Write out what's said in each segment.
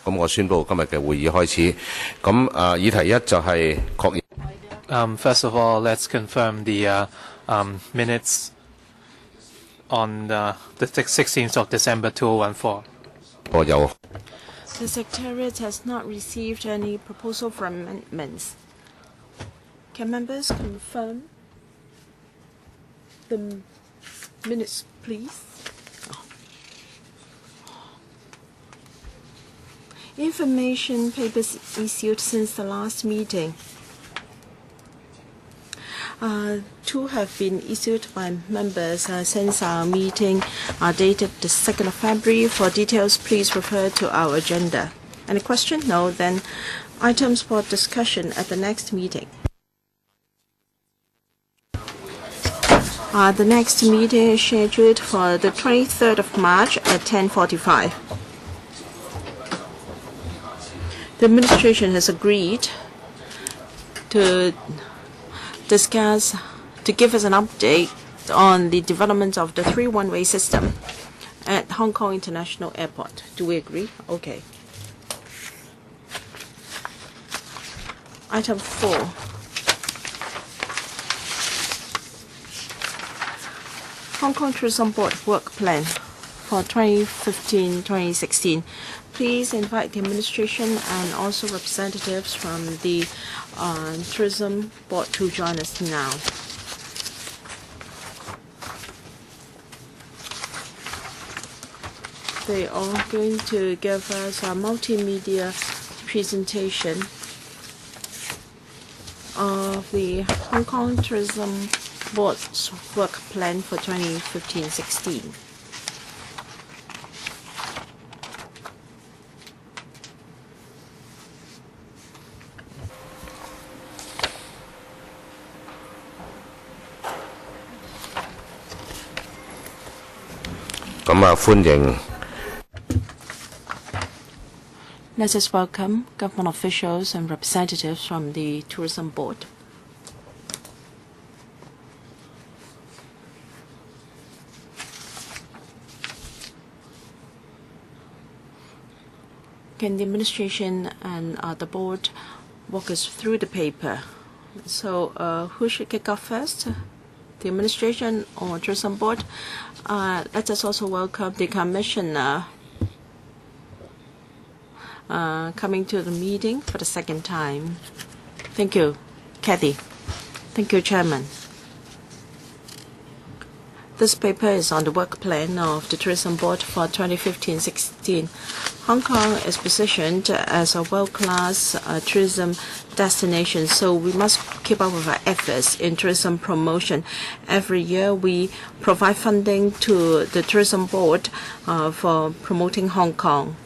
咁我宣布今日嘅會議開始。咁議題一就係確認。First of all, let's confirm the minutes on the 16th of December 2014. The Secretariat has not received any proposal for amendments. Can members confirm the minutes, please? Information papers issued since the last meeting. Two have been issued by members since our meeting dated the 2nd of February. For details, please refer to our agenda. Any question? No. Then items for discussion at the next meeting. The next meeting is scheduled for the 23rd of March at 10:45. The administration has agreed to give us an update on the development of the 3 one-way system at Hong Kong International Airport. Do we agree? Okay. Item 4. Hong Kong Tourism Board Work Plan for 2015-2016. Please invite the administration and also representatives from the Tourism Board to join us now. They are going to give us a multimedia presentation of the Hong Kong Tourism Board's work plan for 2015-16. Let us welcome government officials and representatives from the Tourism Board. Can the administration and the board walk us through the paper? So who should kick off first? The administration or Tourism Board? Let us also welcome the Commissioner coming to the meeting for the second time. Thank you, Kathy. Thank you, Chairman. This paper is on the work plan of the Tourism Board for 2015-16. Hong Kong is positioned as a world-class tourism destination, so we must keep up with our efforts in tourism promotion. Every year we provide funding to the Tourism Board for promoting Hong Kong.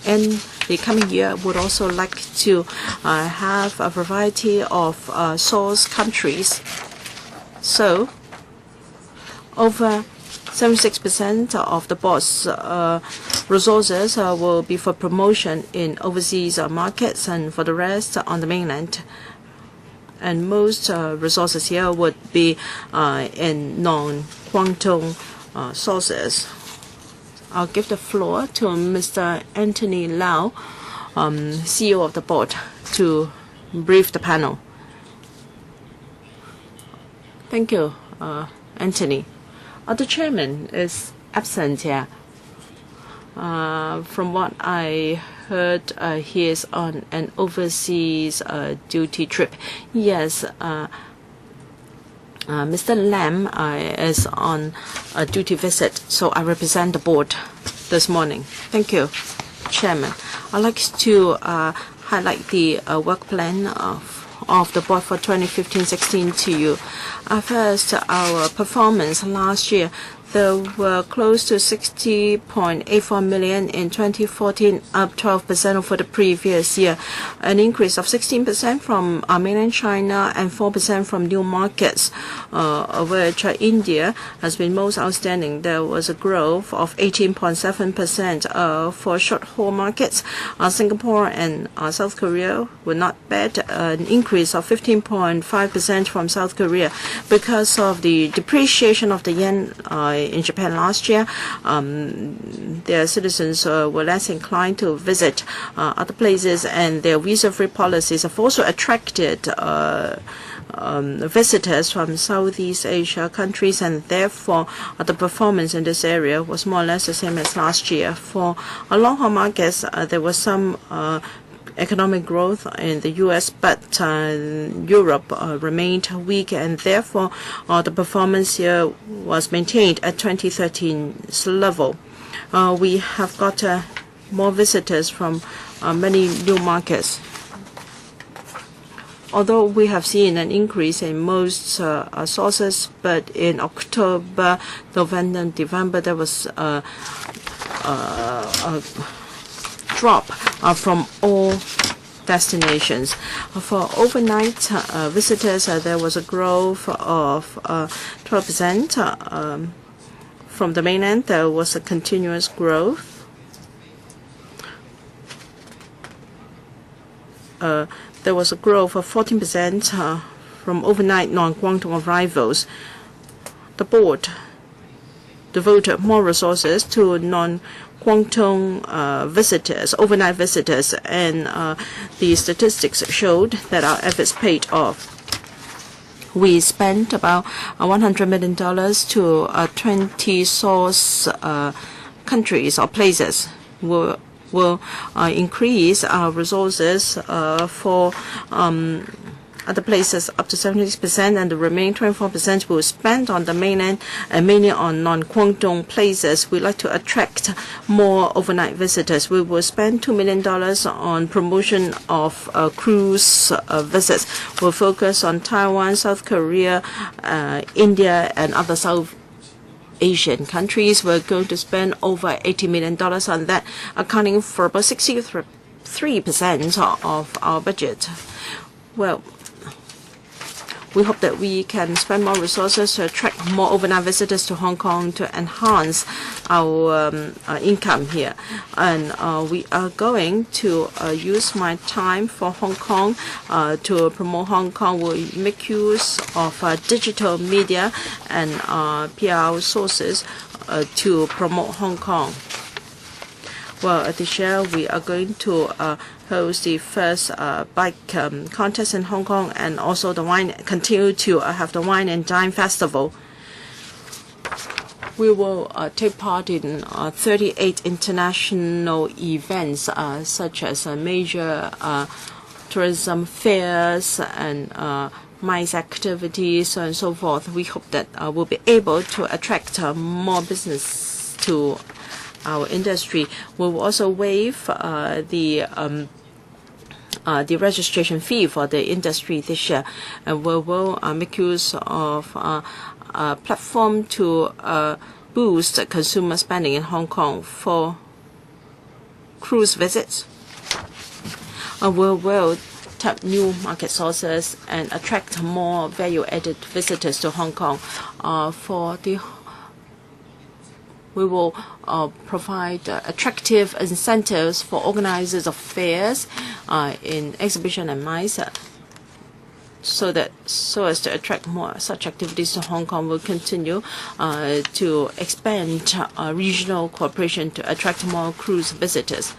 In the coming year, I would also like to have a variety of source countries. So, over 76% of the board's resources will be for promotion in overseas markets, and for the rest on the mainland. And most resources here would be in non-Guangdong sources. I'll give the floor to Mr. Anthony Lau, CEO of the board, to brief the panel. Thank you, Anthony. The chairman is absent here. From what I heard, he is on an overseas duty trip. Yes, Mr. Lam is on a duty visit, so I represent the board this morning. Thank you, Chairman. I'd like to highlight the work plan of the board for 2015-16 to you. First, our performance last year. There were close to 60.84 million in 2014, up 12% over the previous year, an increase of 16% from mainland China and 4% from new markets, of which India has been most outstanding. There was a growth of 18.7% for short-haul markets. Singapore and South Korea were not bad, an increase of 15.5% from South Korea because of the depreciation of the yen in Japan last year, their citizens were less inclined to visit other places, and their visa-free policies have also attracted visitors from Southeast Asia countries, and therefore the performance in this area was more or less the same as last year. For long-haul markets, there was some economic growth in the U.S., but Europe remained weak, and therefore the performance here was maintained at 2013's level. We have got more visitors from many new markets. Although we have seen an increase in most sources, but in October, November, and December, there was a drop from all destinations. For overnight visitors, there was a growth of 12%. From the mainland, there was a continuous growth. There was a growth of 14% from overnight non-Guangdong arrivals. The board devoted more resources to non-Guangdong visitors, overnight visitors, and the statistics showed that our efforts paid off. We spent about $100 million to 20 source countries or places. Will increase our resources for other places up to 70%, and the remaining 24% will spend on the mainland and mainly on non-Guangdong places. We like to attract more overnight visitors. We will spend $2 million on promotion of cruise visits. We'll focus on Taiwan, South Korea, India, and other South Asian countries. We're going to spend over $80 million on that, accounting for about 63% of our budget. Well, we hope that we can spend more resources to attract more overnight visitors to Hong Kong to enhance our income here. And we are going to use my time for Hong Kong to promote Hong Kong. We'll make use of digital media and PR sources to promote Hong Kong. Well, this year we are going to host the first bike contest in Hong Kong, and also continue to have the Wine and Dine Festival. We will take part in 38 international events, such as major tourism fairs and MICE activities and so forth. We hope that we'll be able to attract more business to our industry. We will also waive the registration fee for the industry this year, and we will make use of a platform to boost consumer spending in Hong Kong for cruise visits. We will tap new market sources and attract more value-added visitors to Hong Kong. We will provide attractive incentives for organizers of fairs in exhibition and MICE, so as to attract more such activities to Hong Kong. We'll continue to expand regional cooperation to attract more cruise visitors.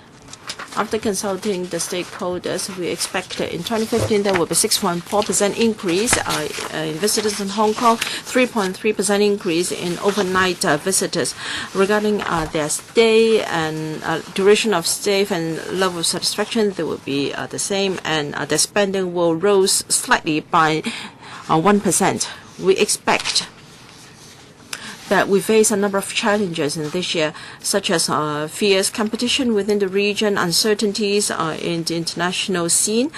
After consulting the stakeholders, we expect that in 2015 there will be 6.4% increase in visitors in Hong Kong, 3.3% increase in overnight visitors. Regarding their stay and duration of stay and level of satisfaction, they will be the same, and their spending will rise slightly by 1%. We expect that we face a number of challenges in this year, such as fierce competition within the region, uncertainties in the international scene,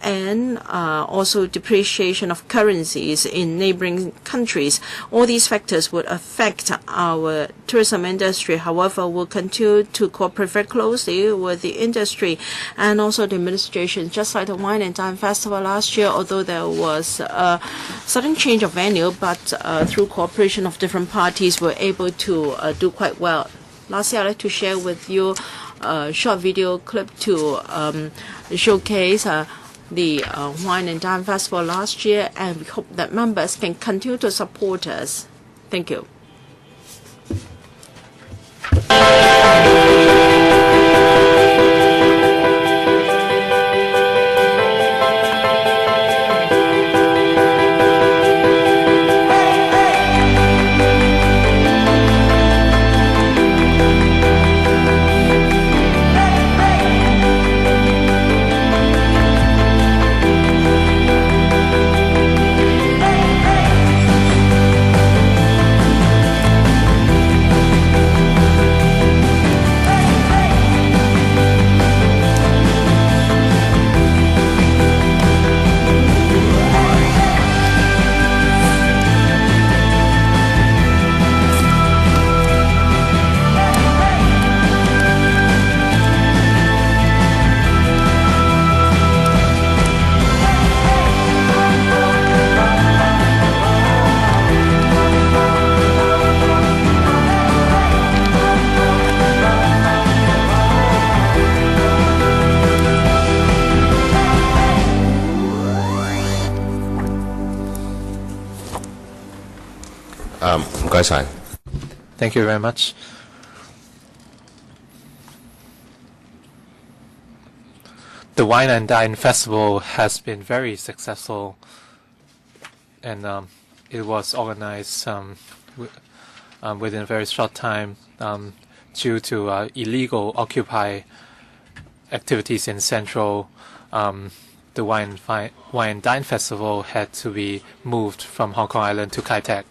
and also depreciation of currencies in neighboring countries. All these factors would affect our tourism industry. However, we'll continue to cooperate very closely with the industry and also the administration. Just like the Wine and Dine Festival last year, although there was a sudden change of venue, but through cooperation of different parties, we're able to do quite well. Lastly, I'd like to share with you a short video clip to showcase the Wine and Dine Festival last year, and we hope that members can continue to support us. Thank you. 唔該晒。Thank you very much. The Wine and Dine Festival has been very successful, and it was organized within a very short time due to illegal Occupy activities in Central. The Wine and Dine Festival had to be moved from Hong Kong Island to Kai Tak.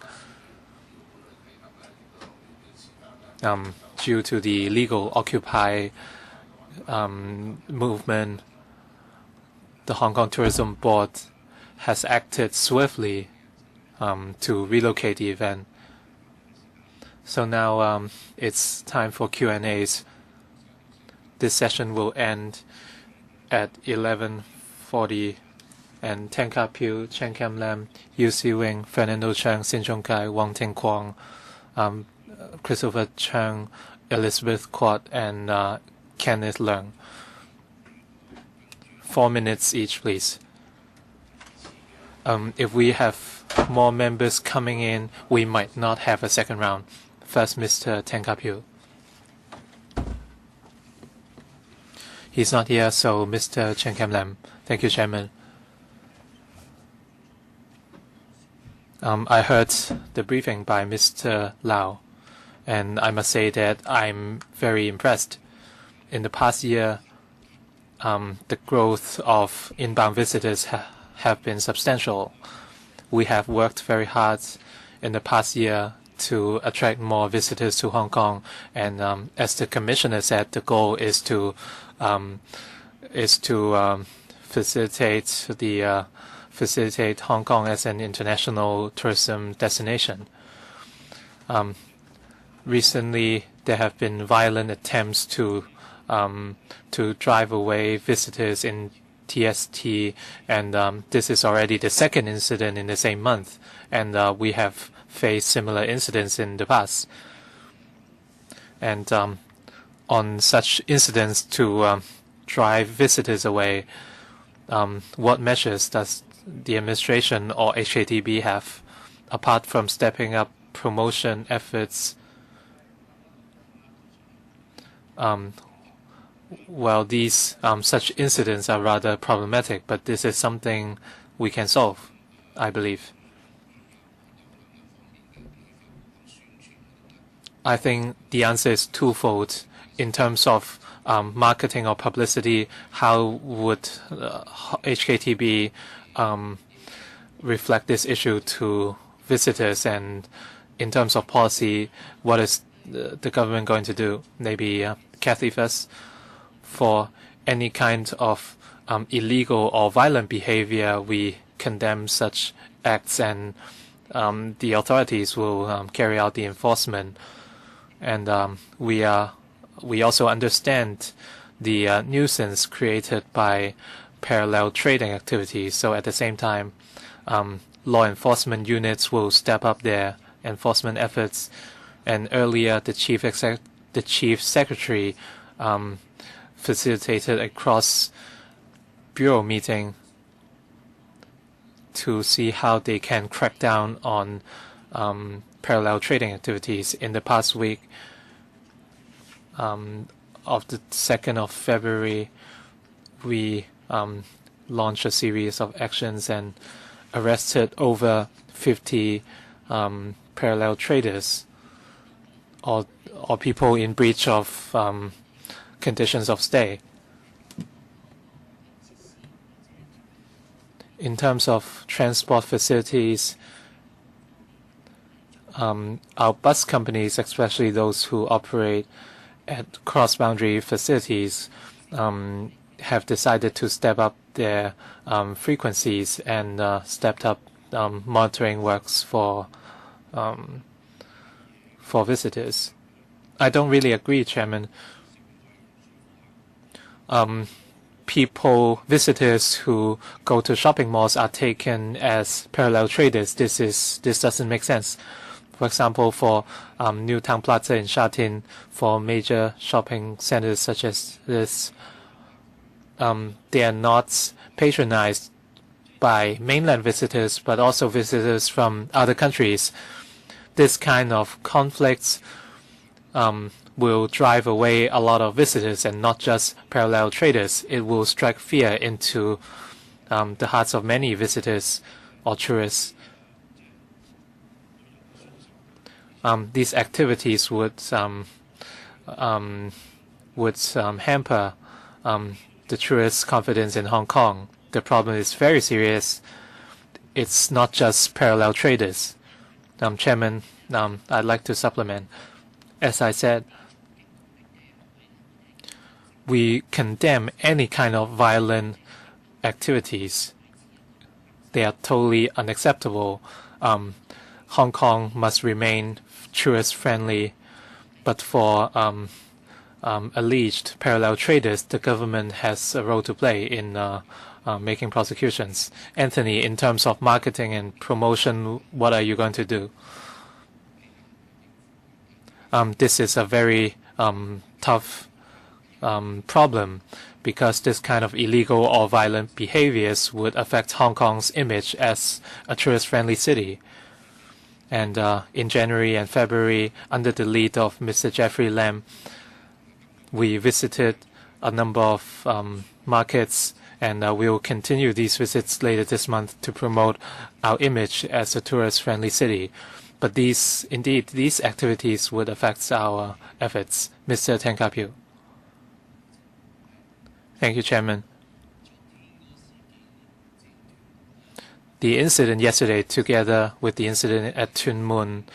Due to the illegal Occupy movement, the Hong Kong Tourism Board has acted swiftly to relocate the event. So now it's time for Q&As. This session will end at 11:40, and Tan Kah Pew, Chen Kam Lam, Yu Si Wing, Fernando Chang, Sin Chung Kai, Wong Ting Kwong, Christopher Chung, Elizabeth Kwok, and Kenneth Leung. 4 minutes each, please. If we have more members coming in, we might not have a second round. First, Mr. Tan Kah Pew. He's not here, so Mr. Chen Kam Lam. Thank you, Chairman. I heard the briefing by Mr. Lau, and I must say that I'm very impressed. In the past year, the growth of inbound visitors have been substantial. We have worked very hard in the past year to attract more visitors to Hong Kong, and as the Commissioner said, the goal is to facilitate Hong Kong as an international tourism destination. Recently, there have been violent attempts to drive away visitors in TST, and this is already the second incident in the same month, and we have faced similar incidents in the past. And on such incidents to drive visitors away, what measures does the administration or HKTB have, apart from stepping up promotion efforts? Well, these such incidents are rather problematic, but this is something we can solve, I believe. I think the answer is twofold. In terms of marketing or publicity, how would HKTB reflect this issue to visitors? And in terms of policy, what is the government going to do? Maybe Kathy first. For any kind of illegal or violent behavior, we condemn such acts, and the authorities will carry out the enforcement. And we also understand the nuisance created by parallel trading activities. So at the same time, law enforcement units will step up their enforcement efforts. And earlier, the chief secretary facilitated a cross-bureau meeting to see how they can crack down on parallel trading activities. In the past week, of the 2nd of February, we launched a series of actions and arrested over 50 parallel traders or people in breach of conditions of stay. In terms of transport facilities, our bus companies, especially those who operate at cross-boundary facilities, have decided to step up their frequencies and stepped up monitoring works for visitors. I don't really agree, Chairman. Visitors who go to shopping malls are taken as parallel traders. This doesn't make sense. For example, for New Town Plaza in Shatin, for major shopping centers such as this, they are not patronized by mainland visitors, but also visitors from other countries. This kind of conflicts will drive away a lot of visitors and not just parallel traders. It will strike fear into the hearts of many visitors or tourists. These activities would hamper the tourists' confidence in Hong Kong. The problem is very serious. It's not just parallel traders. Chairman, I'd like to supplement. As I said, we condemn any kind of violent activities. They are totally unacceptable. Hong Kong must remain tourist-friendly, but for alleged parallel traders, the government has a role to play in making prosecutions. Anthony, in terms of marketing and promotion, what are you going to do? This is a very tough problem because this kind of illegal or violent behaviors would affect Hong Kong's image as a tourist-friendly city. And in January and February, under the lead of Mr. Jeffrey Lam, we visited a number of markets, and we will continue these visits later this month to promote our image as a tourist-friendly city. But these activities would affect our efforts. Mr. Tan Ka-piu. Thank you, Chairman. The incident yesterday, together with the incident at Tuen Mun,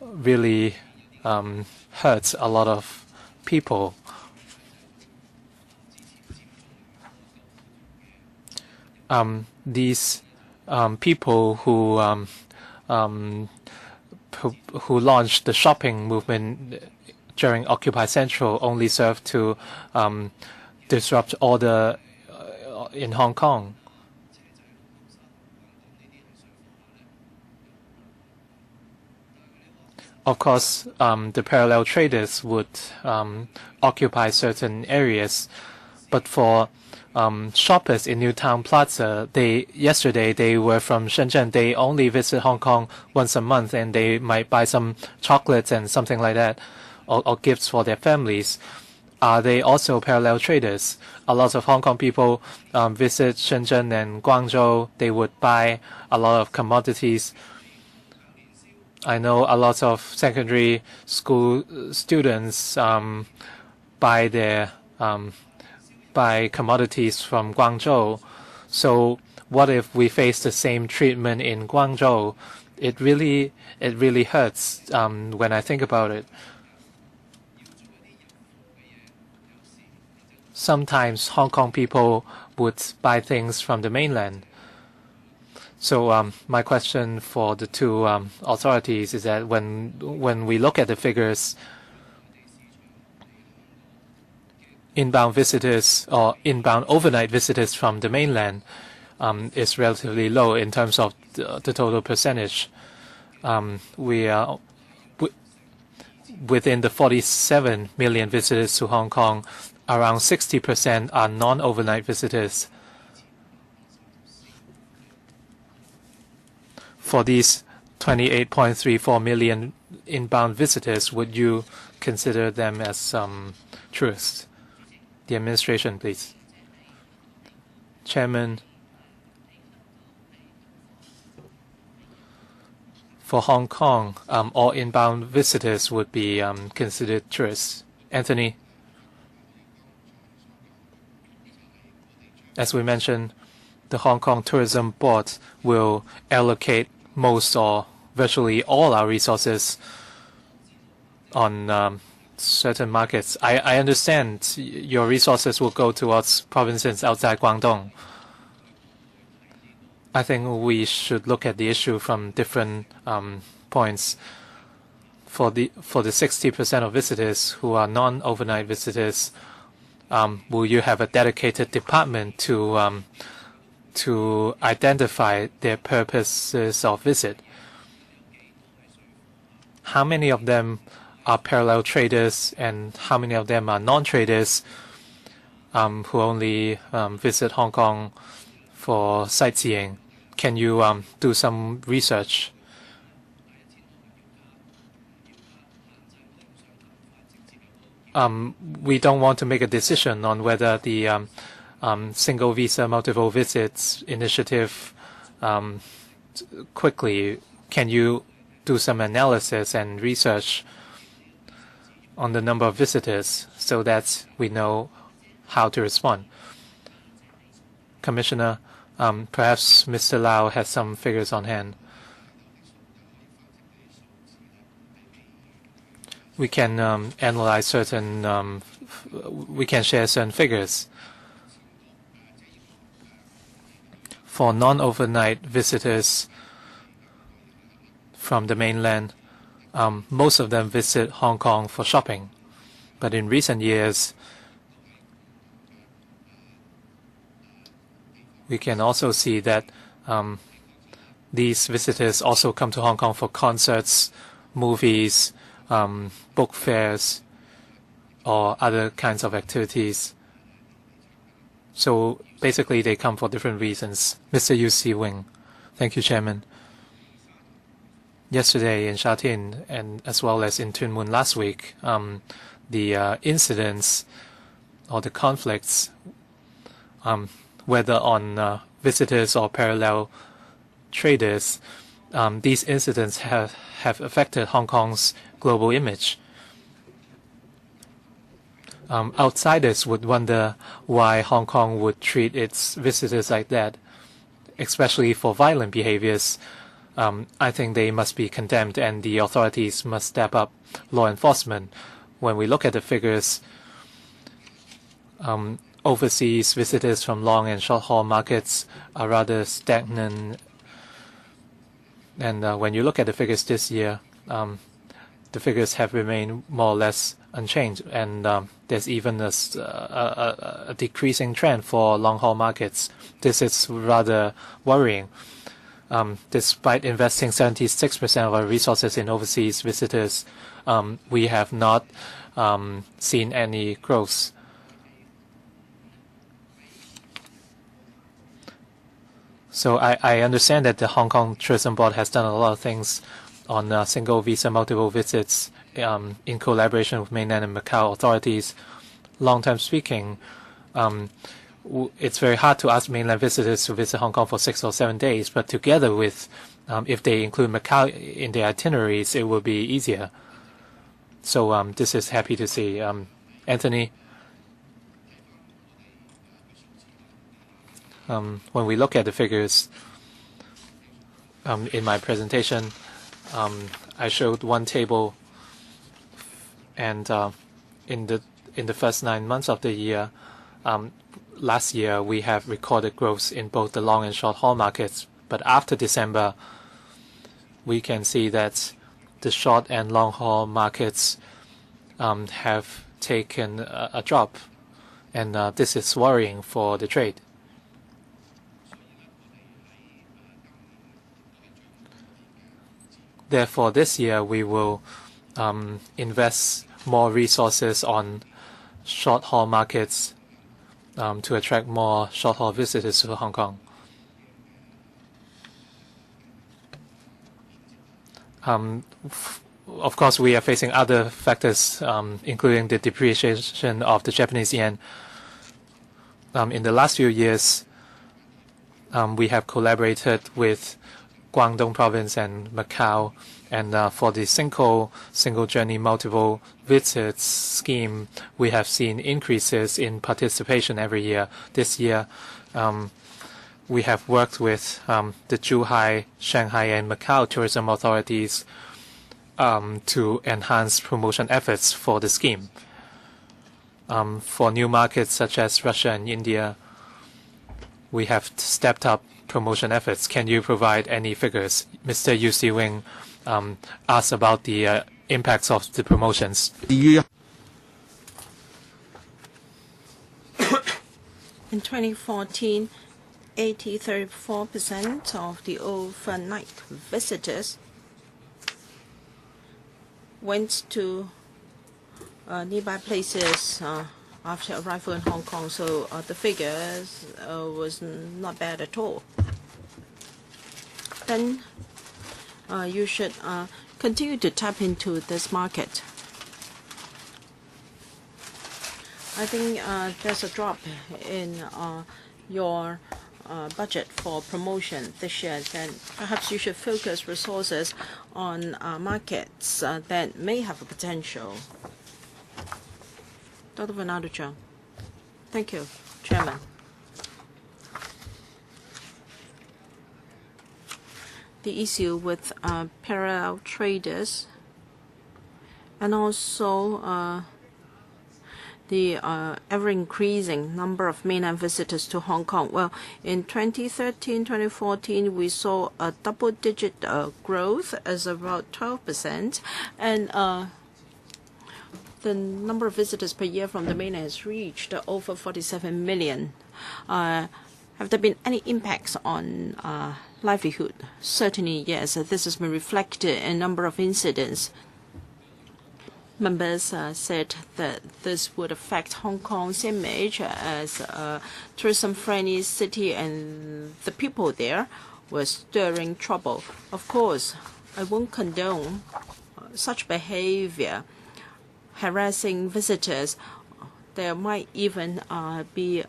really hurts a lot of people. These people who launched the shopping movement during Occupy Central only serve to disrupt order in Hong Kong. Of course, the parallel traders would occupy certain areas, but for shoppers in New Town Plaza, yesterday they were from Shenzhen. They only visit Hong Kong once a month, and they might buy some chocolates and something like that, or gifts for their families. Are they also parallel traders? A lot of Hong Kong people visit Shenzhen and Guangzhou. They would buy a lot of commodities. I know a lot of secondary school students buy commodities from Guangzhou. So what if we face the same treatment in Guangzhou? It really hurts when I think about it. Sometimes Hong Kong people would buy things from the mainland. So my question for the two authorities is that when we look at the figures, inbound visitors or inbound overnight visitors from the mainland is relatively low in terms of the total percentage. We are within the 47 million visitors to Hong Kong, around 60% are non-overnight visitors. For these 28.34 million inbound visitors, would you consider them as tourists? The administration, please. Chairman, for Hong Kong, all inbound visitors would be considered tourists. Anthony, as we mentioned, the Hong Kong Tourism Board will allocate most or virtually all our resources on certain markets. I understand your resources will go towards provinces outside Guangdong. I think we should look at the issue from different points. For the 60% of visitors who are non-overnight visitors, will you have a dedicated department to identify their purposes of visit? How many of them are parallel traders and how many of them are non-traders who only visit Hong Kong for sightseeing? Can you do some research? We don't want to make a decision on whether the single visa, multiple visits initiative quickly. Can you do some analysis and research on the number of visitors so that we know how to respond? Commissioner, perhaps Mr. Lau has some figures on hand. We can analyze certain, we can share certain figures. For non-overnight visitors from the mainland, most of them visit Hong Kong for shopping. But in recent years, we can also see that these visitors also come to Hong Kong for concerts, movies, book fairs, or other kinds of activities. So basically, they come for different reasons. Mr. Yu Si Wing. Thank you, Chairman. Yesterday in Sha Tin, and as well as in Tuen Mun last week, the incidents or the conflicts, whether on visitors or parallel traders, these incidents have affected Hong Kong's global image. Outsiders would wonder why Hong Kong would treat its visitors like that, especially for violent behaviors. I think they must be condemned and the authorities must step up law enforcement. When we look at the figures, overseas visitors from long and short haul markets are rather stagnant. And when you look at the figures this year, the figures have remained more or less unchanged. And there's even a decreasing trend for long haul markets. This is rather worrying. Despite investing 76% of our resources in overseas visitors, we have not seen any growth. So I understand that the Hong Kong Tourism Board has done a lot of things on single visa, multiple visits in collaboration with mainland and Macau authorities. Long-term speaking, it's very hard to ask mainland visitors to visit Hong Kong for 6 or 7 days, but together with, if they include Macau in their itineraries, it will be easier. So this is happy to see. Anthony, when we look at the figures in my presentation, I showed one table, and in the first 9 months of the year, last year we have recorded growth in both the long and short haul markets. But after December, we can see that the short and long haul markets have taken a drop, and this is worrying for the trade. Therefore, this year we will invest more resources on short haul markets to attract more short haul visitors to Hong Kong. of course, we are facing other factors, including the depreciation of the Japanese yen. In the last few years, we have collaborated with Guangdong province and Macau, and for the single journey multiple visits scheme, we have seen increases in participation every year. This year, we have worked with the Zhuhai, Shanghai, and Macau tourism authorities to enhance promotion efforts for the scheme. For new markets such as Russia and India, we have stepped up promotion efforts. Can you provide any figures? Mr. Yu Si-wing asked about the impacts of the promotions. In 2014, 34% of the overnight visitors went to nearby places after arrival in Hong Kong, so the figures was not bad at all. Then you should continue to tap into this market. I think there's a drop in your budget for promotion this year. Then perhaps you should focus resources on markets that may have a potential. Dr. Bernardo Zhang. Thank you, Chairman. The issue with parallel traders and also the ever-increasing number of mainland visitors to Hong Kong. Well, in 2013, 2014, we saw a double-digit growth as about 12%, and the number of visitors per year from the mainland has reached over 47 million. Have there been any impacts on livelihood? Certainly, yes. This has been reflected in a number of incidents. Members said that this would affect Hong Kong's image as a tourism-friendly city, and the people there were stirring trouble. Of course, I won't condone such behavior, harassing visitors. There might even be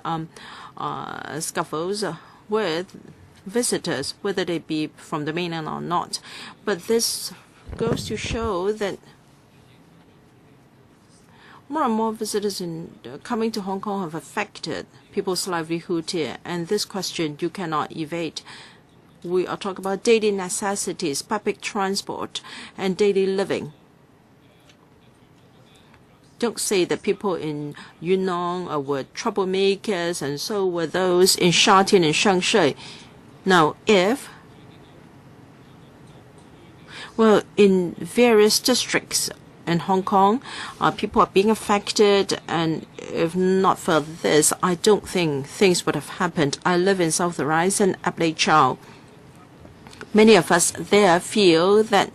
scuffles with visitors, whether they be from the mainland or not. But this goes to show that more and more visitors coming to Hong Kong have affected people's livelihood here, and this question you cannot evade. We are talking about daily necessities, public transport, and daily living. Don't say that people in Yunnan were troublemakers, and so were those in Sha-Tin and Shengshui. Now, in various districts in Hong Kong, people are being affected, and if not for this, I don't think things would have happened. I live in South Horizon, Ablay Chow. Many of us there feel that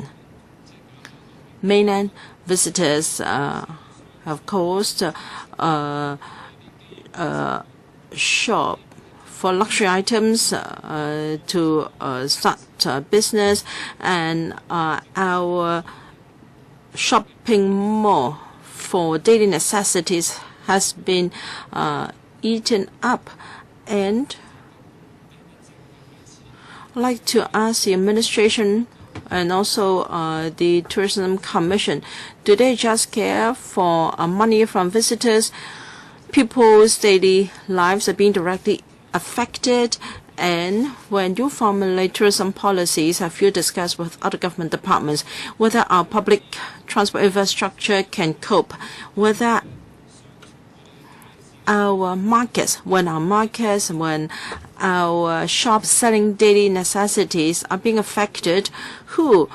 mainland visitors have caused shop for luxury items to start business, and our shopping mall for daily necessities has been eaten up. And I'd like to ask the administration and also the Tourism Commission, do they just care for money from visitors? People's daily lives are being directly affected, and when you formulate tourism policies, have you discussed with other government departments whether our public transport infrastructure can cope, whether our markets, when our shops selling daily necessities are being affected, who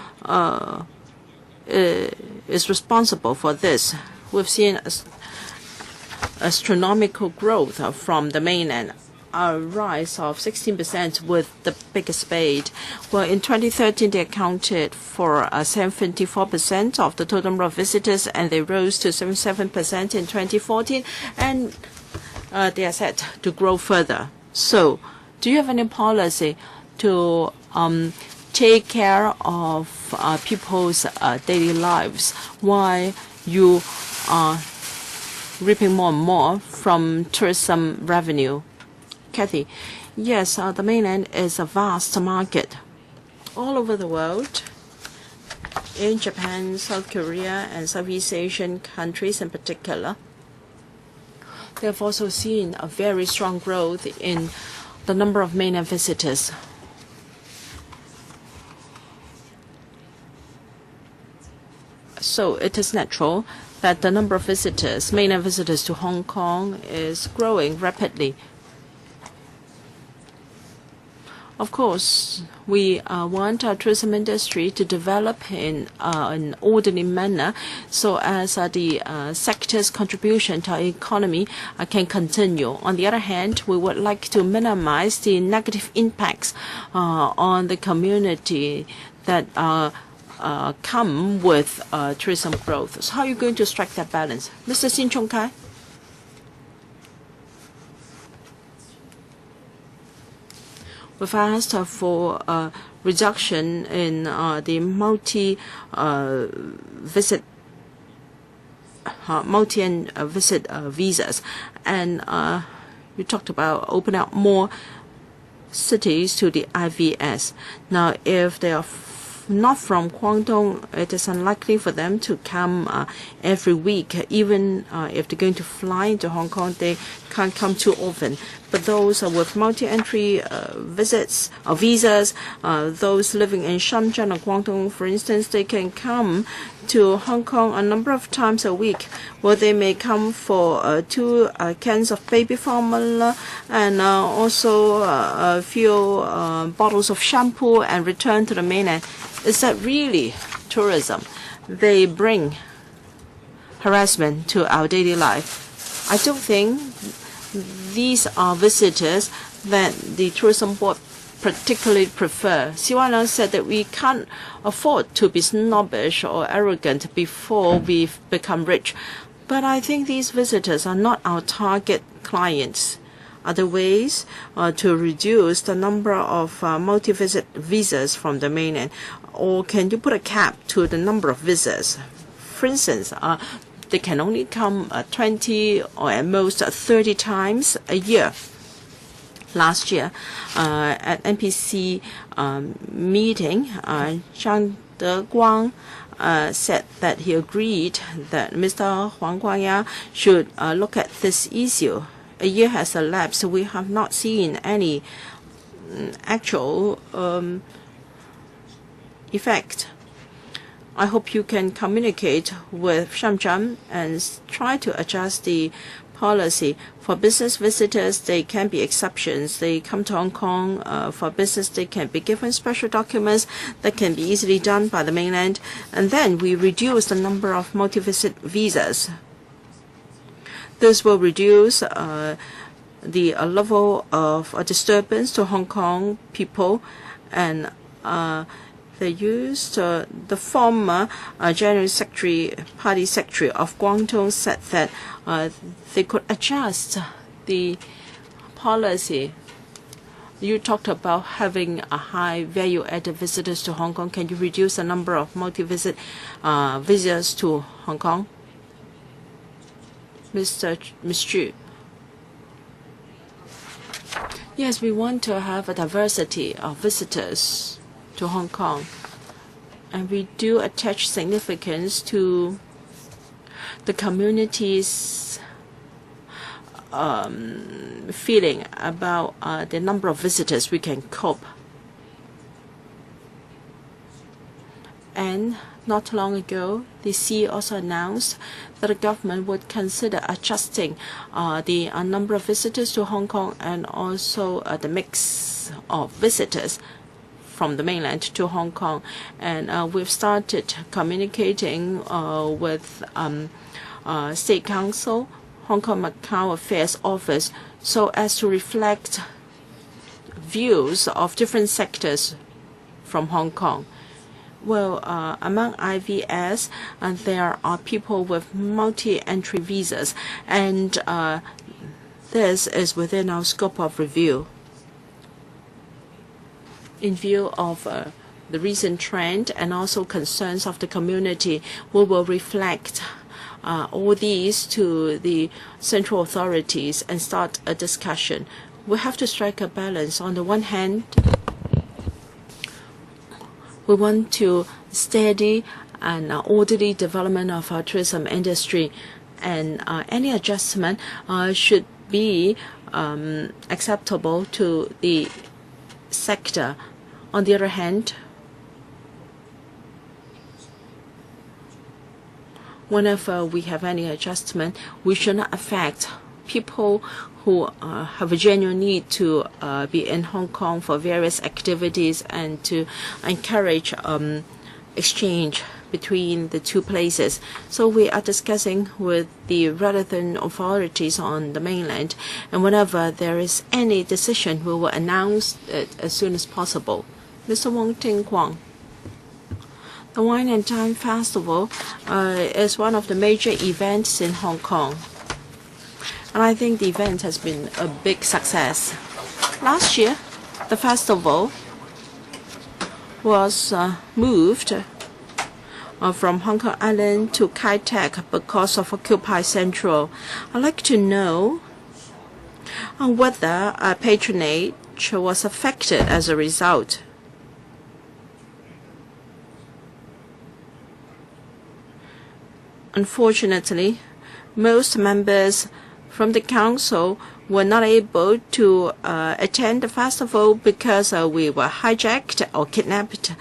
is responsible for this? We've seen astronomical growth from the mainland, a rise of 16% with the biggest spade. Well, in 2013, they accounted for 74% of the total number of visitors, and they rose to 77% in 2014, and they are set to grow further. So, do you have any policy to take care of people's daily lives while you are reaping more and more from tourism revenue. Kathy, yes, the mainland is a vast market all over the world. In Japan, South Korea, and Southeast Asian countries in particular, they have also seen a very strong growth in the number of mainland visitors. So it is natural that the number of visitors, mainland visitors to Hong Kong, is growing rapidly. Of course, we want our tourism industry to develop in an orderly manner so as the sector's contribution to our economy can continue. On the other hand, we would like to minimize the negative impacts on the community that come with tourism growth. So how are you going to strike that balance? Mr. Sin Chung Kai? We've asked for a reduction in the multi-visit visas, and you talked about opening up more cities to the IVS. Now, if they are not from Guangdong, it is unlikely for them to come every week. Even if they're going to fly into Hong Kong, they can't come too often. But those with multi-entry visits or visas, those living in Shenzhen or Guangdong, for instance, they can come to Hong Kong a number of times a week, where they may come for 2 cans of baby formula and also a few bottles of shampoo and return to the mainland. Is that really tourism? They bring harassment to our daily life. I don't think these are visitors that the tourism board particularly prefer. Siwa Leung said that we can't afford to be snobbish or arrogant before we become rich. But I think these visitors are not our target clients. Other ways to reduce the number of multi-visit visas from the mainland? Or can you put a cap to the number of visas? For instance, they can only come 20 or at most 30 times a year. Last year, at NPC meeting, Zhang Deguang said that he agreed that Mr. Huang Guangya should look at this issue. A year has elapsed, so we have not seen any actual effect. I hope you can communicate with Shamjam and try to adjust the policy. For business visitors, there can be exceptions. They come to Hong Kong for business. They can be given special documents that can be easily done by the mainland. And then we reduce the number of multi-visit visas. This will reduce the level of disturbance to Hong Kong people, and they used the former General Secretary, Party Secretary of Guangdong said that they could adjust the policy. You talked about having a high value-added visitors to Hong Kong. Can you reduce the number of multi-visit visitors to Hong Kong? Ms. Chu. Yes, we want to have a diversity of visitors to Hong Kong, and we do attach significance to the community's feeling about the number of visitors we can cope. And not long ago, the CEO also announced that the government would consider adjusting the number of visitors to Hong Kong and also the mix of visitors from the mainland to Hong Kong. And we've started communicating with State Council, Hong Kong Macau Affairs Office, so as to reflect views of different sectors from Hong Kong. Well, among IVS, there are people with multi-entry visas, and this is within our scope of review. In view of the recent trend and also concerns of the community. We will reflect all these to the central authorities and start a discussion. We have to strike a balance. On the one hand, we want to steady and orderly development of our tourism industry, and any adjustment should be acceptable to the sector. On the other hand, whenever we have any adjustment, we should not affect people who have a genuine need to be in Hong Kong for various activities and to encourage exchange between the two places. So we are discussing with the relevant authorities on the mainland, and whenever there is any decision, we will announce it as soon as possible. Mr. Wong Ting Kwang. The Wine and Dine Festival is one of the major events in Hong Kong, and I think the event has been a big success. Last year, the festival was moved from Hong Kong Island to Kai Tak because of Occupy Central. I'd like to know whether patronage was affected as a result. Unfortunately, most members from the council were not able to attend the festival because we were hijacked or kidnapped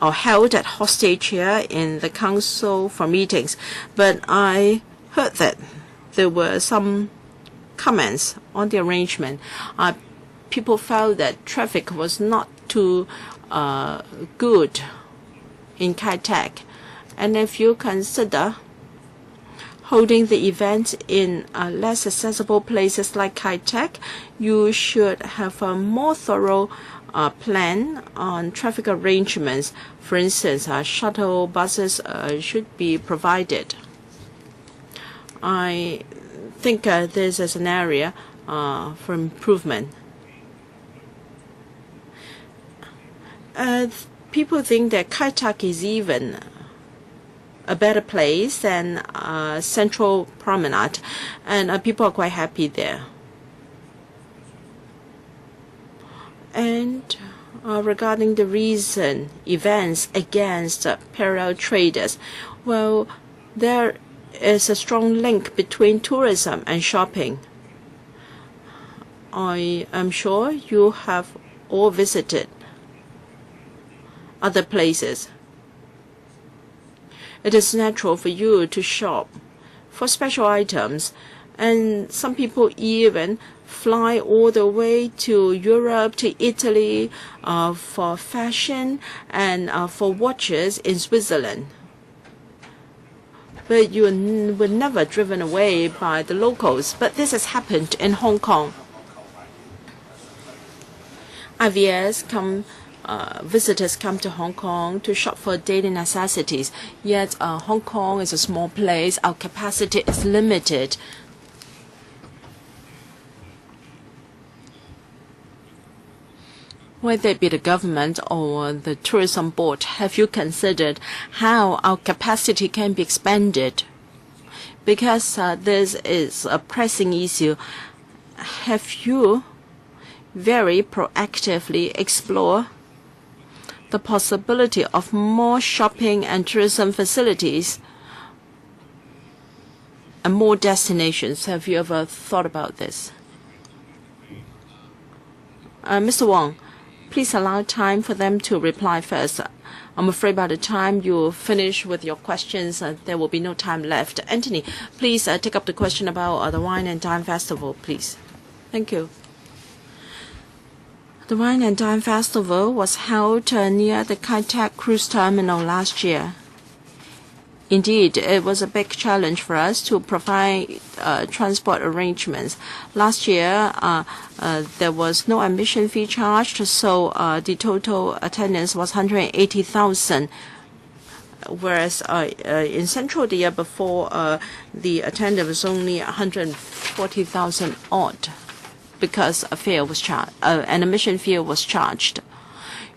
or held at hostage here in the council for meetings. But I heard that there were some comments on the arrangement. People felt that traffic was not too good in Kai Tak. And if you consider holding the event in less accessible places like Kai Tak, you should have a more thorough plan on traffic arrangements. For instance, shuttle buses should be provided. I think this is an area for improvement. People think that Kai Tak is even a better place than Central Promenade, and people are quite happy there. And regarding the recent events against parallel traders, well, there is a strong link between tourism and shopping. I am sure you have all visited other places. It is natural for you to shop for special items, and some people even fly all the way to Europe, to Italy for fashion and for watches in Switzerland. But you were never driven away by the locals. But this has happened in Hong Kong. Visitors come to Hong Kong to shop for daily necessities, yet Hong Kong is a small place. Our capacity is limited. Whether it be the government or the tourism board, have you considered how our capacity can be expanded? Because this is a pressing issue. Have you very proactively explored the possibility of more shopping and tourism facilities and more destinations? Have you ever thought about this? Mr. Wong, please allow time for them to reply first. I'm afraid by the time you finish with your questions, there will be no time left. Anthony, please take up the question about the Wine and Dine Festival, please. Thank you. The Wine and Dine Festival was held near the Kai Tak cruise terminal last year. Indeed, it was a big challenge for us to provide transport arrangements. Last year, there was no admission fee charged, so the total attendance was 180,000. Whereas in Central the year before, the attendance was only 140,000 odd, because an admission fee was charged.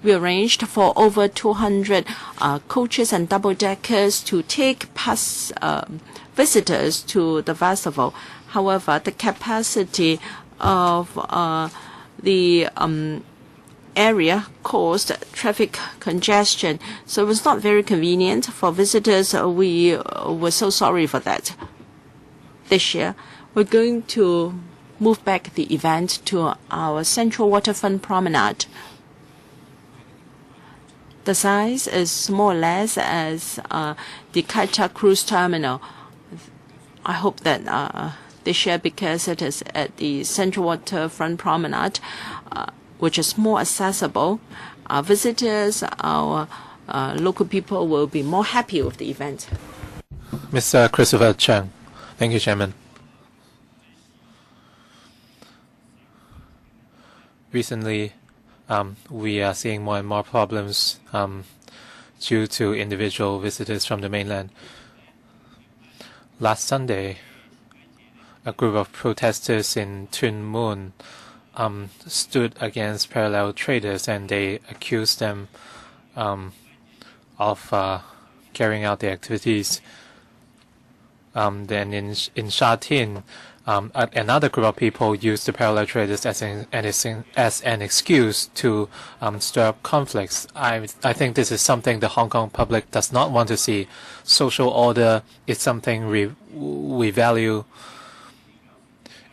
We arranged for over 200 coaches and double-deckers to take past visitors to the festival. However, the capacity of the area caused traffic congestion, so it was not very convenient for visitors. We were so sorry for that. This year, we're going to move back the event to our central waterfront promenade. The size is more or less as the Kaita cruise terminal. I hope that this year, because it is at the central waterfront promenade, which is more accessible, our visitors, our local people will be more happy with the event. Mr. Christopher Cheng. Thank you, Chairman. Recently, we are seeing more and more problems due to individual visitors from the mainland. Last Sunday, a group of protesters in Tuen Mun stood against parallel traders, and they accused them of carrying out their activities. Then in Sha Tin, another group of people used the parallel traders as an excuse to stir up conflicts. I think this is something the Hong Kong public does not want to see. Social order is something we value,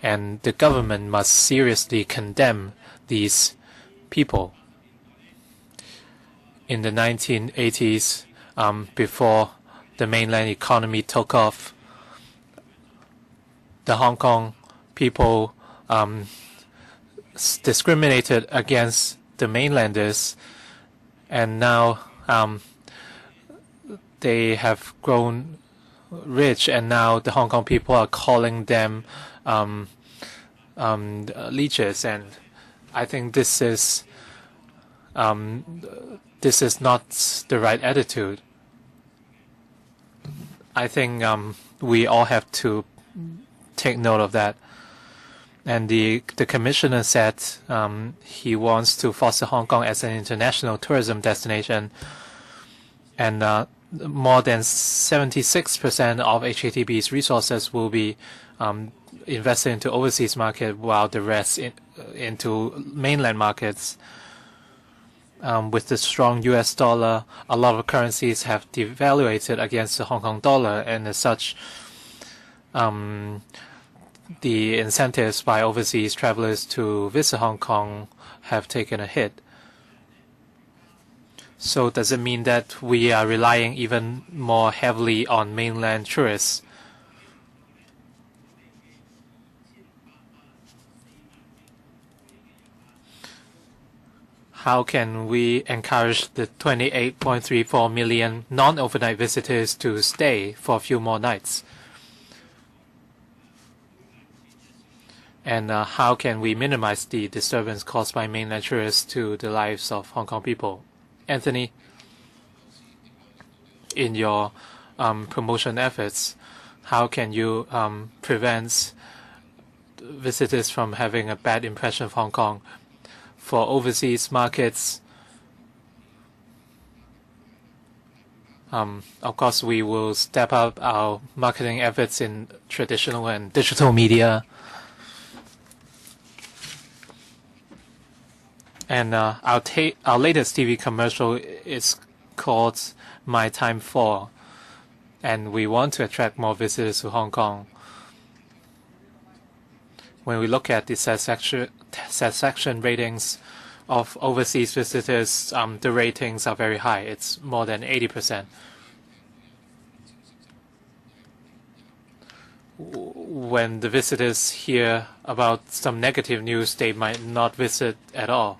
and the government must seriously condemn these people. In the 1980s, before the mainland economy took off, the Hong Kong people discriminated against the mainlanders, and now they have grown rich, and now the Hong Kong people are calling them leeches, and I think this is not the right attitude. I think we all have to take note of that. And the commissioner said he wants to foster Hong Kong as an international tourism destination, and more than 76% of HKTB's resources will be invested into overseas market, while the rest into mainland markets. With the strong U.S. dollar, a lot of currencies have devaluated against the Hong Kong dollar, and as such, the incentives by overseas travelers to visit Hong Kong have taken a hit. So does it mean that we are relying even more heavily on mainland tourists? How can we encourage the 28.34 million non-overnight visitors to stay for a few more nights? And how can we minimize the disturbance caused by mainland tourists to the lives of Hong Kong people? Anthony, in your promotion efforts, how can you prevent visitors from having a bad impression of Hong Kong? For overseas markets, of course, we will step up our marketing efforts in traditional and digital media. And our latest TV commercial is called My Time 4, and we want to attract more visitors to Hong Kong. When we look at the satisfaction ratings of overseas visitors, the ratings are very high. It's more than 80%. When the visitors hear about some negative news, they might not visit at all.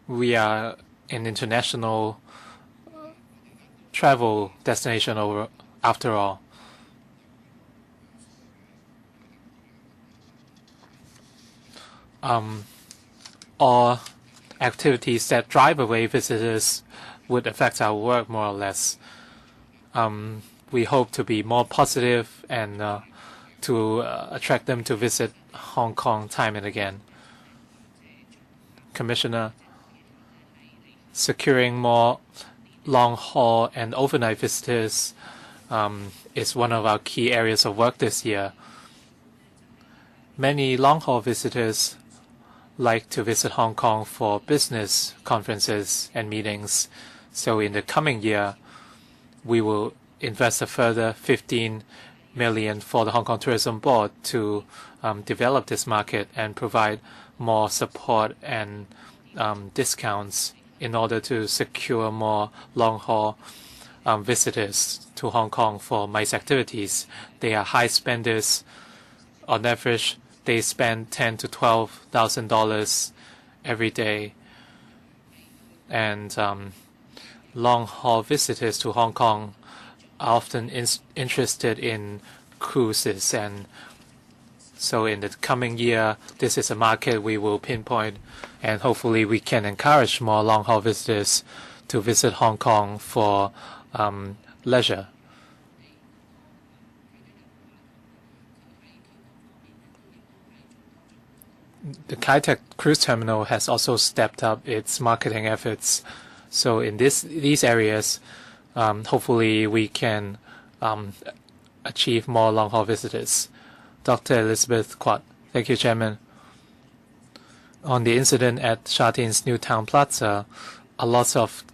We are an international travel destination after all. All activities that drive away visitors would affect our work more or less. We hope to be more positive and to attract them to visit Hong Kong time and again. Commissioner, securing more long-haul and overnight visitors is one of our key areas of work this year. Many long-haul visitors like to visit Hong Kong for business conferences and meetings. So in the coming year, we will invest a further 15 million for the Hong Kong Tourism Board to develop this market and provide more support and discounts in order to secure more long-haul visitors to Hong Kong for MICE activities. They are high spenders. On average, they spend $10,000 to $12,000 every day. And long-haul visitors to Hong Kong are often interested in cruises. And so in the coming year, this is a market we will pinpoint, and hopefully we can encourage more long-haul visitors to visit Hong Kong for leisure. The Kai Tak Cruise Terminal has also stepped up its marketing efforts. So in these areas, hopefully we can achieve more long-haul visitors. Dr. Elizabeth Quat. Thank you, Chairman. On the incident at Sha Tin's New Town Plaza, a lot of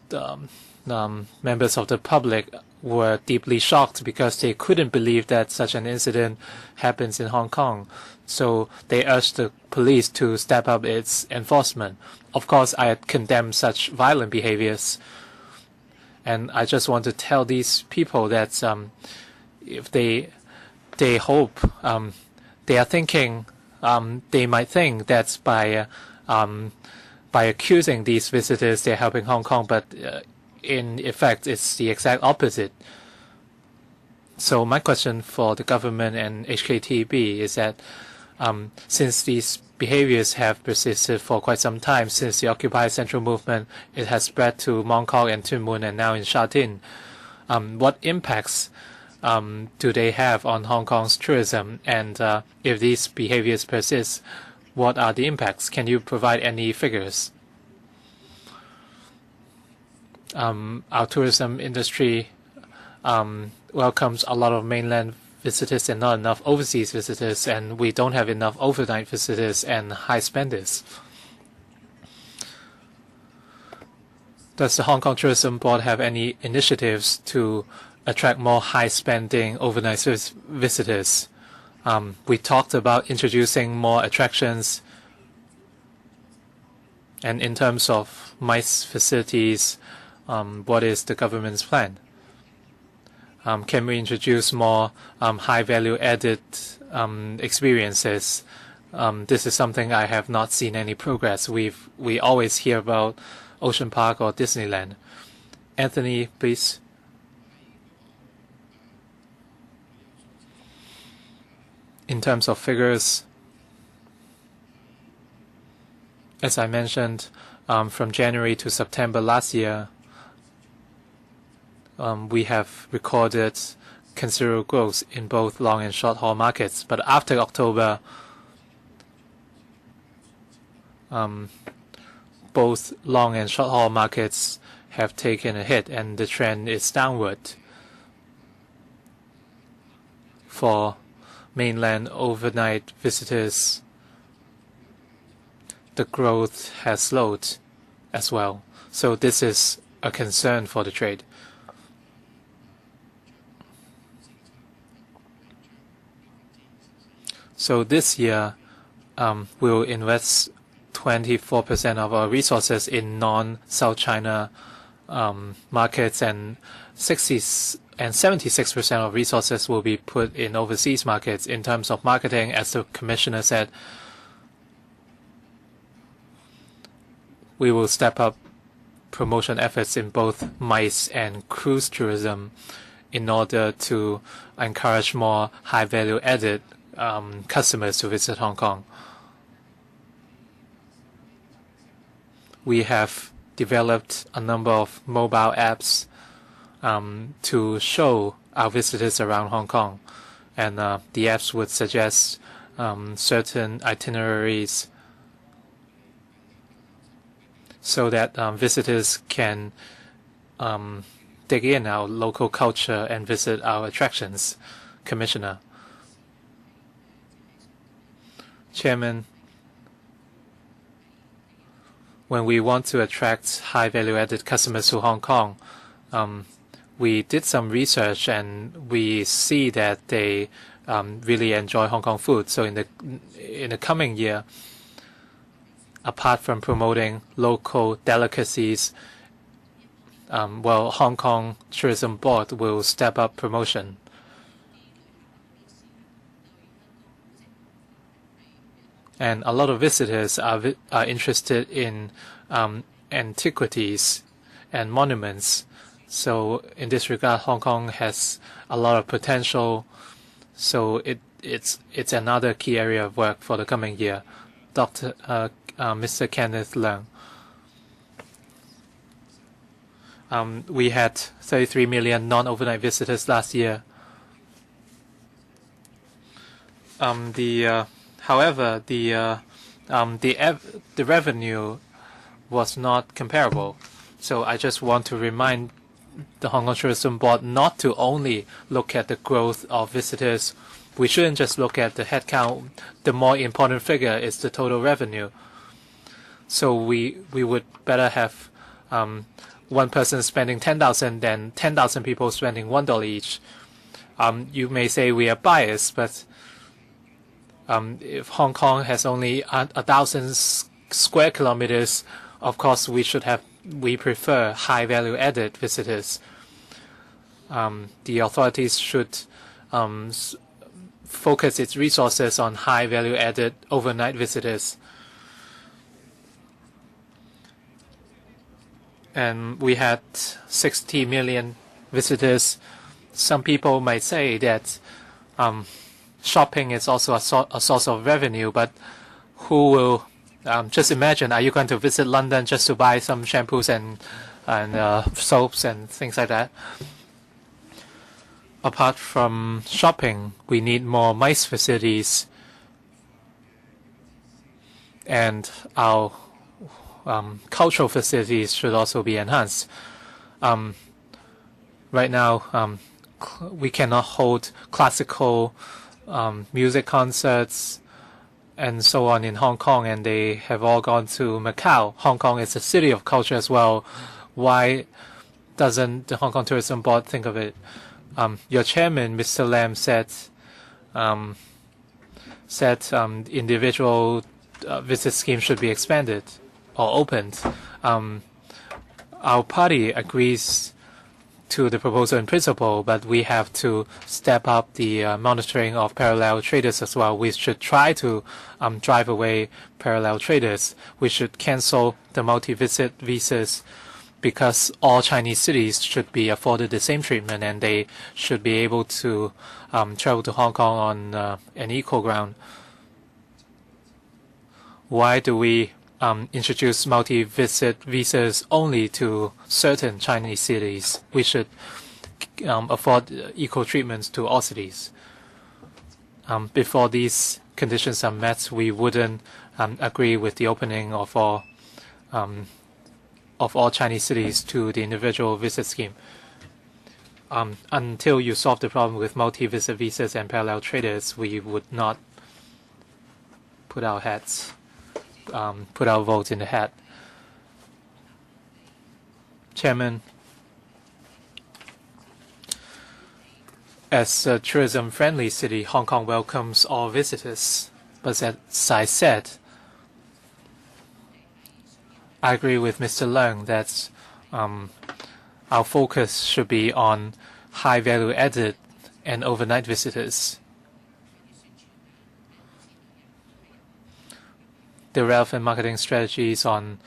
members of the public were deeply shocked because they couldn't believe that such an incident happens in Hong Kong. So they urged the police to step up its enforcement. Of course, I condemn such violent behaviors. And I just want to tell these people that if they hope, they are thinking, they might think that by accusing these visitors, they're helping Hong Kong, but in effect, it's the exact opposite. So my question for the government and HKTB is that since these behaviors have persisted for quite some time, since the Occupy Central movement, it has spread to Mong Kok and Tuen Mun and now in Sha Tin, what impacts do they have on Hong Kong's tourism? And if these behaviors persist, what are the impacts? Can you provide any figures? Our tourism industry welcomes a lot of mainland visitors and not enough overseas visitors, and we don't have enough overnight visitors and high spenders. Does the Hong Kong Tourism Board have any initiatives to attract more high-spending overnight visitors? We talked about introducing more attractions, and in terms of MICE facilities, what is the government's plan? Can we introduce more high-value added experiences? This is something I have not seen any progress. We always hear about Ocean Park or Disneyland. Anthony, please. In terms of figures, as I mentioned, from January to September last year, we have recorded considerable growth in both long and short haul markets. But after October, both long and short haul markets have taken a hit, and the trend is downward. For mainland overnight visitors, the growth has slowed as well. So this is a concern for the trade. So this year, we'll invest 24% of our resources in non-South China markets, and 76% of resources will be put in overseas markets. In terms of marketing, as the Commissioner said, we will step up promotion efforts in both MICE and cruise tourism in order to encourage more high-value added customers to visit Hong Kong. We have developed a number of mobile apps to show our visitors around Hong Kong. and the apps would suggest certain itineraries so that visitors can dig in our local culture and visit our attractions. Commissioner. Chairman, when we want to attract high value-added customers to Hong Kong, we did some research and we see that they really enjoy Hong Kong food. So in the coming year, apart from promoting local delicacies, Hong Kong Tourism Board will step up promotion. And a lot of visitors are interested in antiquities and monuments. So in this regard, Hong Kong has a lot of potential. So it's another key area of work for the coming year. Mr. Kenneth Leung. We had 33 million non-overnight visitors last year. However, the revenue was not comparable. So I just want to remind the Hong Kong Tourism Board not to only look at the growth of visitors. We shouldn't just look at the headcount. The more important figure is the total revenue. So we would better have one person spending 10,000 than 10,000 people spending $1 each. You may say we are biased, but if Hong Kong has only 1,000 square kilometers, of course we prefer high value added visitors. The authorities should focus its resources on high value added overnight visitors. And we had 60 million visitors. Some people might say that shopping is also a source of revenue, but who will just imagine, are you going to visit London just to buy some shampoos and soaps and things like that? Apart from shopping, we need more MICE facilities, and our cultural facilities should also be enhanced. Right now, we cannot hold classical music concerts and so on in Hong Kong, and they have all gone to Macau. Hong Kong is a city of culture as well. Why doesn't the Hong Kong Tourism Board think of it? Your chairman, Mr. Lam, said individual visit schemes should be expanded or opened. Our party agrees to the proposal in principle, but we have to step up the monitoring of parallel traders as well. We should try to drive away parallel traders. We should cancel the multi-visit visas because all Chinese cities should be afforded the same treatment, and they should be able to travel to Hong Kong on an equal ground. Why do we introduce multi-visit visas only to certain Chinese cities? We should afford equal treatments to all cities. Before these conditions are met, we wouldn't agree with the opening of all Chinese cities to the individual visit scheme. Until you solve the problem with multi-visit visas and parallel traders, we would not put our vote in the hat. Chairman, as a tourism-friendly city, Hong Kong welcomes all visitors. But as I said, I agree with Mr. Leung that our focus should be on high value added and overnight visitors. The relevant marketing strategies on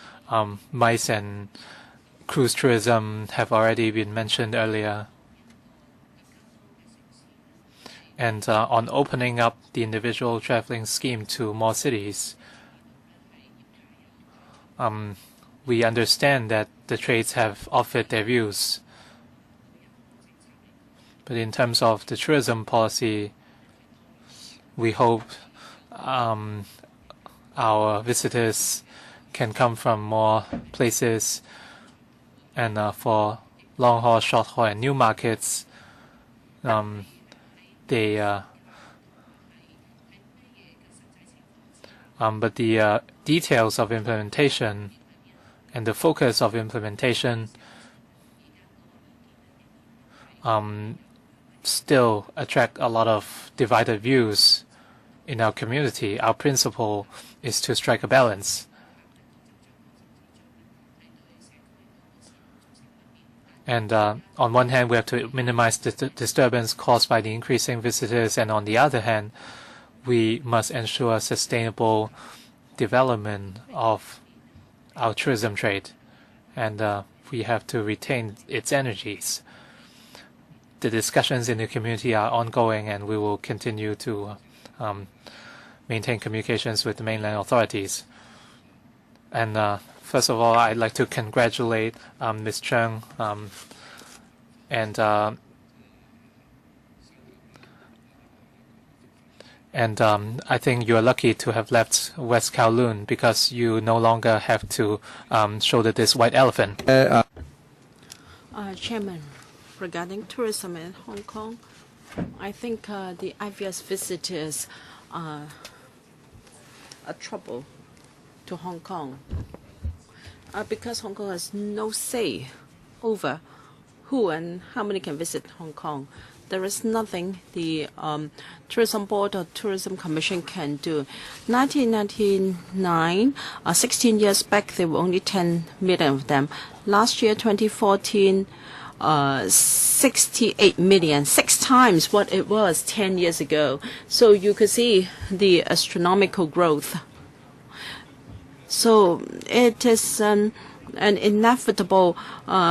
MICE and cruise tourism have already been mentioned earlier. And on opening up the individual traveling scheme to more cities, we understand that the trades have offered their views. But in terms of the tourism policy, we hope our visitors can come from more places, and for long haul, short haul, and new markets, but the details of implementation and the focus of implementation still attract a lot of divided views in our community. Our principle is to strike a balance. And on one hand, we have to minimize the disturbance caused by the increasing visitors, and on the other hand, we must ensure sustainable development of our tourism trade, and we have to retain its energies. The discussions in the community are ongoing, and we will continue to maintain communications with the mainland authorities. And first of all, I'd like to congratulate Ms. Chung and I think you are lucky to have left West Kowloon, because you no longer have to shoulder this white elephant. Chairman, regarding tourism in Hong Kong, I think the IVS visitors are a trouble to Hong Kong, because Hong Kong has no say over who and how many can visit Hong Kong. There is nothing the Tourism Board or Tourism Commission can do. 1999, 16 years back, there were only 10 million of them. Last year, 2014, 68 million, 6 times what it was 10 years ago. So you could see the astronomical growth. So it is an inevitable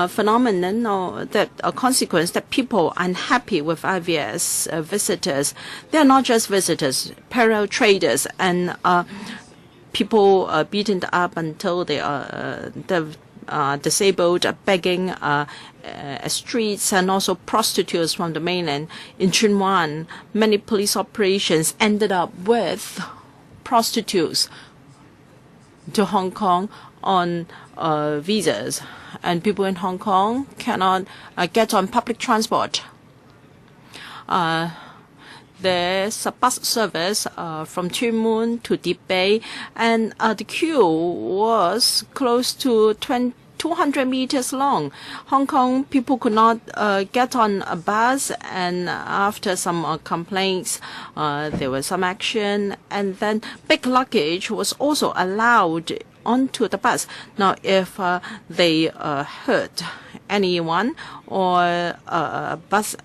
phenomenon, or that a consequence, that people are unhappy with IVS visitors. They are not just visitors, parallel traders, and people beaten up until they are disabled, begging streets, and also prostitutes from the mainland. In Tsuen Wan, many police operations ended up with prostitutes to Hong Kong on visas, and people in Hong Kong cannot get on public transport. There's a bus service from Tuen Mun to Deep Bay, and the queue was close to 200 meters long. Hong Kong people could not get on a bus, and after some complaints, there was some action, and then big luggage was also allowed onto the bus. Now, if they hurt anyone, or a bus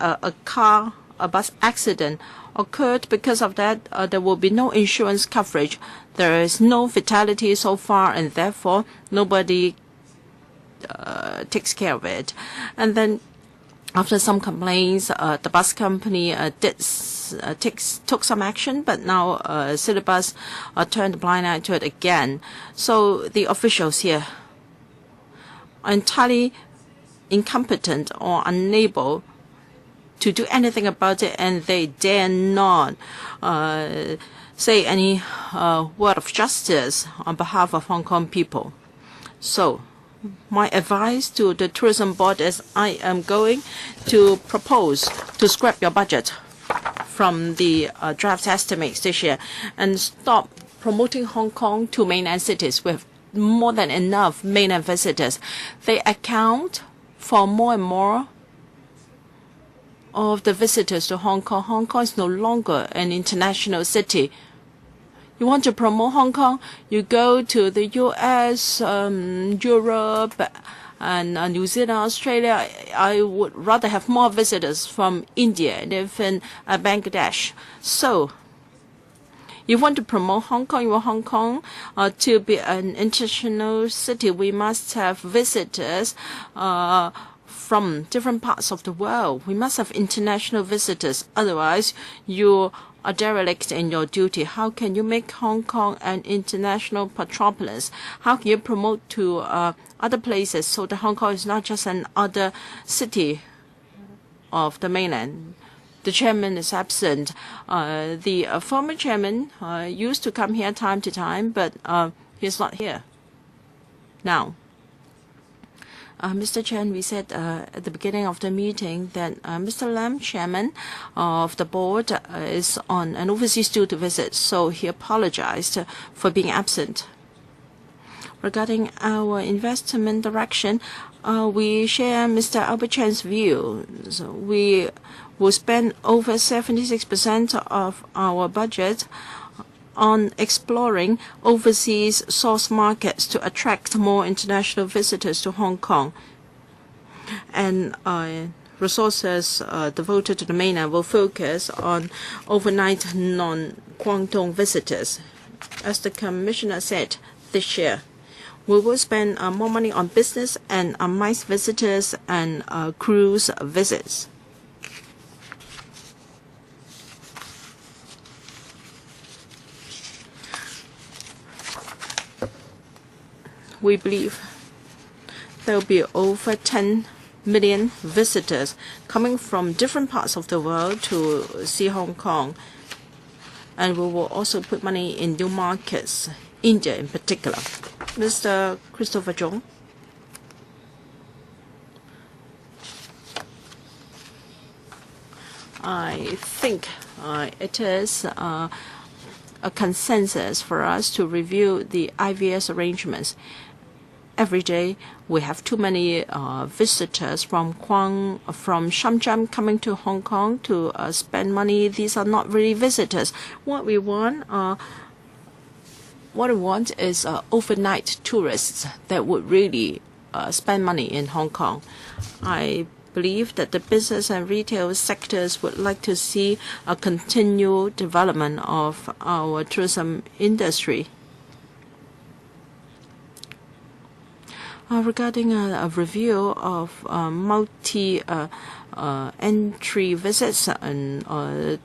accident occurred because of that, there will be no insurance coverage. There is no fatality so far, and therefore nobody takes care of it. And then after some complaints, the bus company took some action, but now Citybus turned a blind eye to it again. So the officials here are entirely incompetent or unable to do anything about it, and they dare not say any word of justice on behalf of Hong Kong people. So my advice to the Tourism Board is, I am going to propose to scrap your budget from the draft estimates this year, and stop promoting Hong Kong to mainland cities with more than enough mainland visitors. They account for more and more of the visitors to Hong Kong. Hong Kong is no longer an international city. You want to promote Hong Kong, you go to the US, Europe, and New Zealand, Australia. I would rather have more visitors from India and even Bangladesh. So you want to promote Hong Kong, you want Hong Kong to be an international city. We must have visitors from different parts of the world. We must have international visitors. Otherwise, you are derelict in your duty. How can you make Hong Kong an international metropolis? How can you promote to other places so that Hong Kong is not just another city of the mainland? the chairman is absent. The former chairman used to come here time to time, but he's not here now. Mr. Chen, we said at the beginning of the meeting that Mr. Lam, chairman of the board, is on an overseas duty visit, so he apologized for being absent. Regarding our investment direction, we share Mr. Albert Chan's view. So we will spend over 76% of our budget on exploring overseas source markets to attract more international visitors to Hong Kong. And resources devoted to the mainland will focus on overnight non-Guangdong visitors. As the Commissioner said, this year, we will spend more money on business and MICE visitors and cruise visits. We believe there will be over 10 million visitors coming from different parts of the world to see Hong Kong. And we will also put money in new markets, India in particular. Mr. Christopher Zhong. I think it is a consensus for us to review the IVS arrangements. Every day we have too many visitors from Shenzhen coming to Hong Kong to spend money. These are not really visitors. What we want is overnight tourists that would really spend money in Hong Kong. I believe that the business and retail sectors would like to see a continual development of our tourism industry. Regarding a review of multi-entry visits and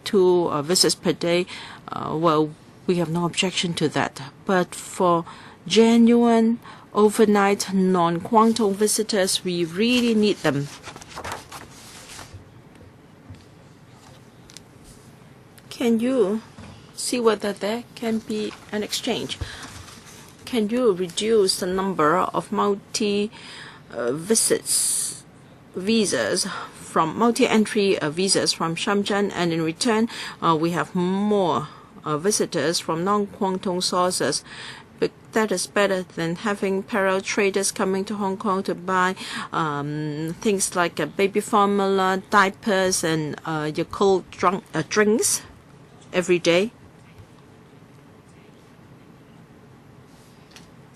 2 visits per day, well, we have no objection to that. But for genuine overnight non-Guangdong visitors, we really need them. Can you see whether there can be an exchange? Can you reduce the number of multi-entry visas from Shenzhen, and in return, we have more visitors from non-Guangdong sources? But that is better than having parallel traders coming to Hong Kong to buy things like baby formula, diapers, and your cold drinks every day.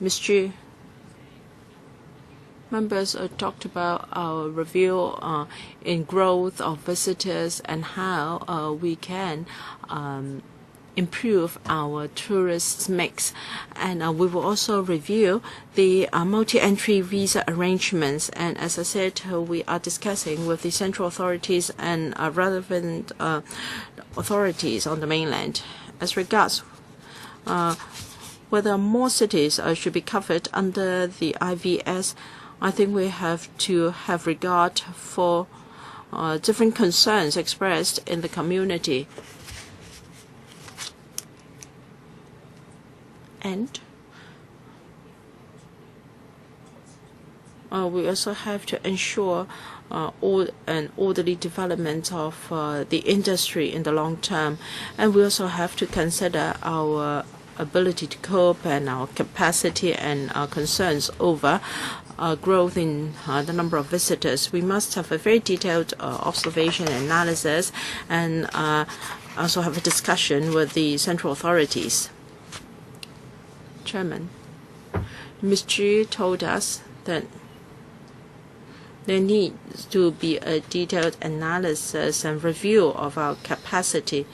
Ms. Chu, members talked about our review in growth of visitors and how we can improve our tourist mix. And we will also review the multi-entry visa arrangements. And as I said, we are discussing with the central authorities and relevant authorities on the mainland. As regards whether more cities should be covered under the IVS, I think we have to have regard for different concerns expressed in the community. And we also have to ensure an orderly development of the industry in the long term. And we also have to consider our ability to cope and our capacity and our concerns over growth in the number of visitors. We must have a very detailed observation and analysis, and also have a discussion with the central authorities. Chairman, Ms. Chu told us that there needs to be a detailed analysis and review of our capacity.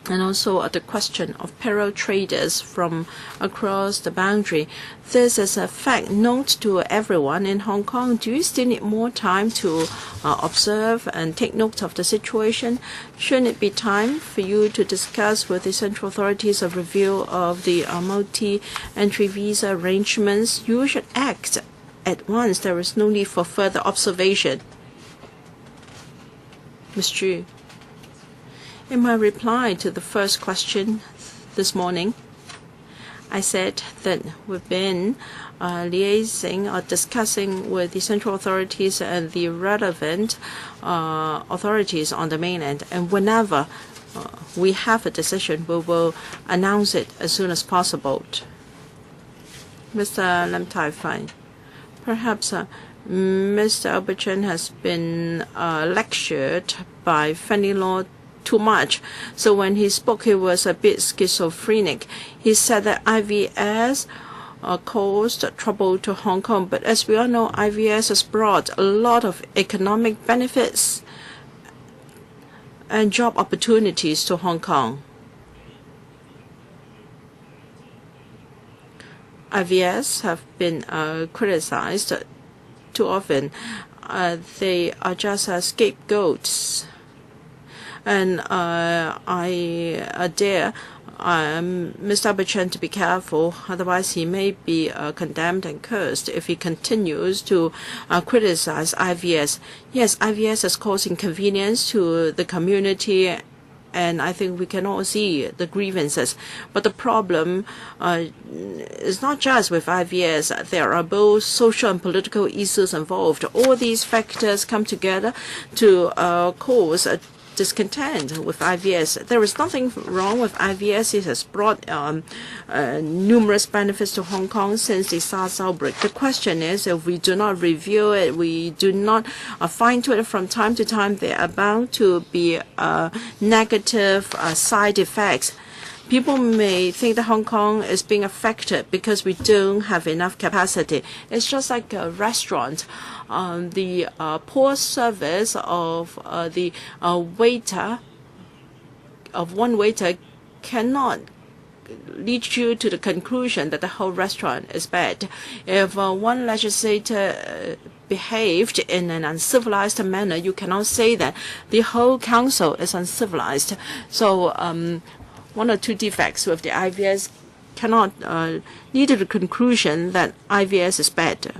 And also the question of parallel traders from across the boundary. This is a fact known to everyone in Hong Kong. Do you still need more time to observe and take note of the situation? Shouldn't it be time for you to discuss with the central authorities a review of the multi-entry visa arrangements? You should act at once. There is no need for further observation. Ms. Chu, in my reply to the first question this morning, I said that we've been liaising or discussing with the central authorities and the relevant authorities on the mainland. And whenever we have a decision, we will announce it as soon as possible. Mr. Lam Tai Fai, perhaps Mr. Albert Chen has been lectured by Fanny Law too much. So when he spoke, he was a bit schizophrenic. He said that IVS caused trouble to Hong Kong. But as we all know, IVS has brought a lot of economic benefits and job opportunities to Hong Kong. IVS have been criticized too often. They are just scapegoats. And I dare Mr. Albert Chen to be careful, otherwise he may be condemned and cursed if he continues to criticize IVS. Yes, IVS is causing inconvenience to the community, and I think we can all see the grievances. But the problem is not just with IVS. There are both social and political issues involved. All these factors come together to cause a discontent with IVS. There is nothing wrong with IVS. It has brought numerous benefits to Hong Kong since the SARS outbreak. The question is, if we do not review it, we do not fine-tune it from time to time, there are bound to be negative side effects. People may think that Hong Kong is being affected because we don't have enough capacity. It's just like a restaurant. The poor service of the waiter, of one waiter, cannot lead you to the conclusion that the whole restaurant is bad. If one legislator behaved in an uncivilized manner, you cannot say that the whole council is uncivilized. So one or two defects with the IVS cannot lead to the conclusion that IVS is bad.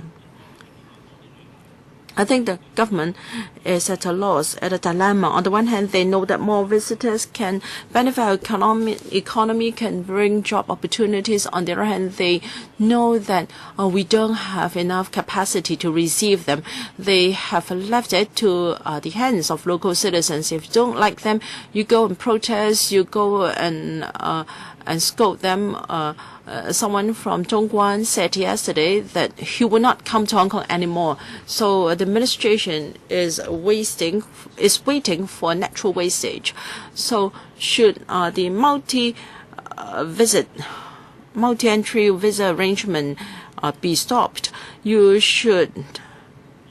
I think the government is at a loss, at a dilemma. On the one hand, they know that more visitors can benefit our economy, can bring job opportunities. On the other hand, they know that we don't have enough capacity to receive them. They have left it to the hands of local citizens. If you don't like them, you go and protest, you go and scold them. Someone from Zhongguan said yesterday that he will not come to Hong Kong anymore. So the administration is waiting for natural wastage. So should the multi-entry visa arrangement be stopped, you should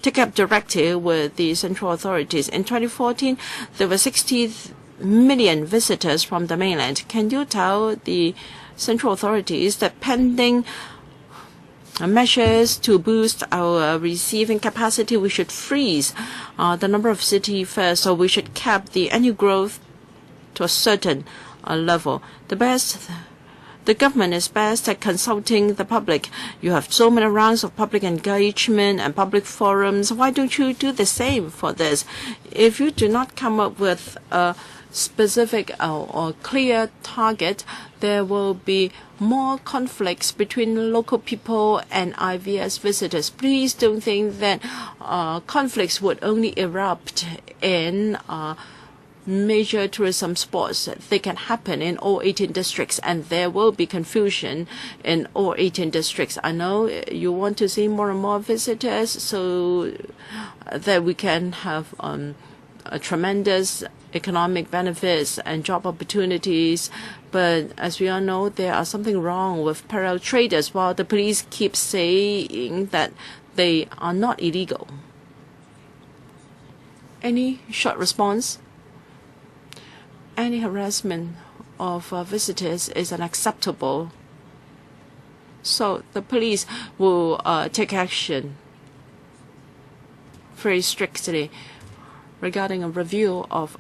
take up directly with the central authorities. In 2014, there were 60 million visitors from the mainland. Can you tell the central authorities that pending measures to boost our receiving capacity, we should freeze the number of city fares, so we should cap the annual growth to a certain level. The government is best at consulting the public. You have so many rounds of public engagement and public forums. Why don't you do the same for this? If you do not come up with a specific or clear target, there will be more conflicts between local people and IVS visitors. Please don't think that conflicts would only erupt in major tourism spots. They can happen in all 18 districts, and there will be confusion in all 18 districts. I know you want to see more and more visitors so that we can have a tremendous economic benefits and job opportunities. But as we all know, there are something wrong with parallel traders, while the police keep saying that they are not illegal. Any short response? Any harassment of visitors is unacceptable. So the police will take action very strictly. Regarding a review of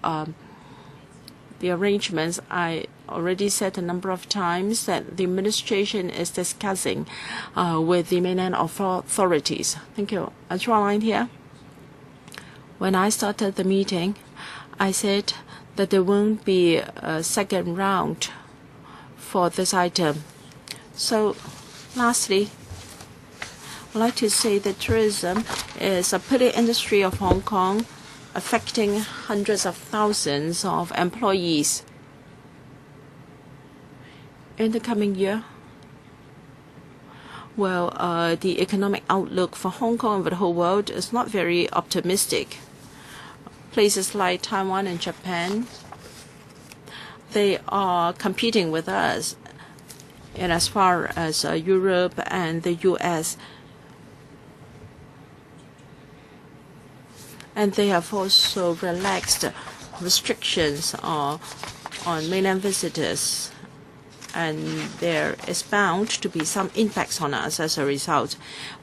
the arrangements, I already said a number of times that the administration is discussing with the mainland authorities. Thank you. I draw a line here. When I started the meeting, I said that there won't be a second round for this item. So, lastly, I'd like to say that tourism is a pillar industry of Hong Kong, affecting hundreds of thousands of employees. In the coming year, well, the economic outlook for Hong Kong and the whole world is not very optimistic. Places like Taiwan and Japan, they are competing with us. And as far as Europe and the US, and they have also relaxed restrictions on mainland visitors. And there is bound to be some impacts on us as a result.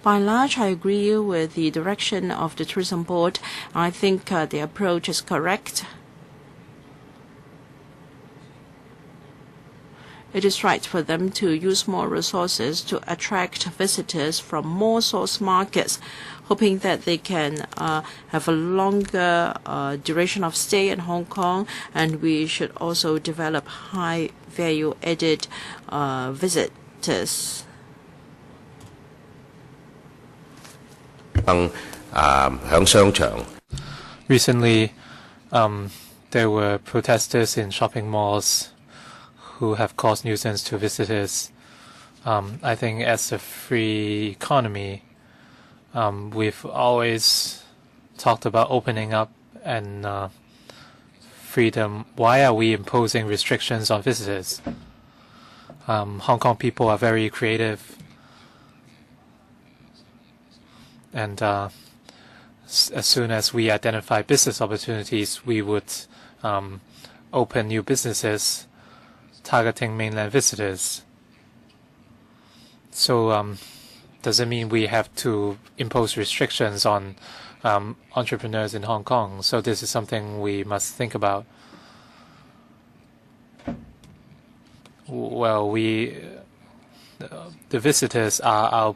By and large, I agree with the direction of the Tourism Board. I think the approach is correct. It is right for them to use more resources to attract visitors from more source markets, hoping that they can have a longer duration of stay in Hong Kong, and we should also develop high value-added visitors. Recently, there were protesters in shopping malls who have caused nuisance to visitors. I think as a free economy, we've always talked about opening up and freedom. Why are we imposing restrictions on visitors? Hong Kong people are very creative, and as soon as we identify business opportunities, we would open new businesses targeting mainland visitors. So does it mean we have to impose restrictions on entrepreneurs in Hong Kong? So this is something we must think about. Well, the visitors are our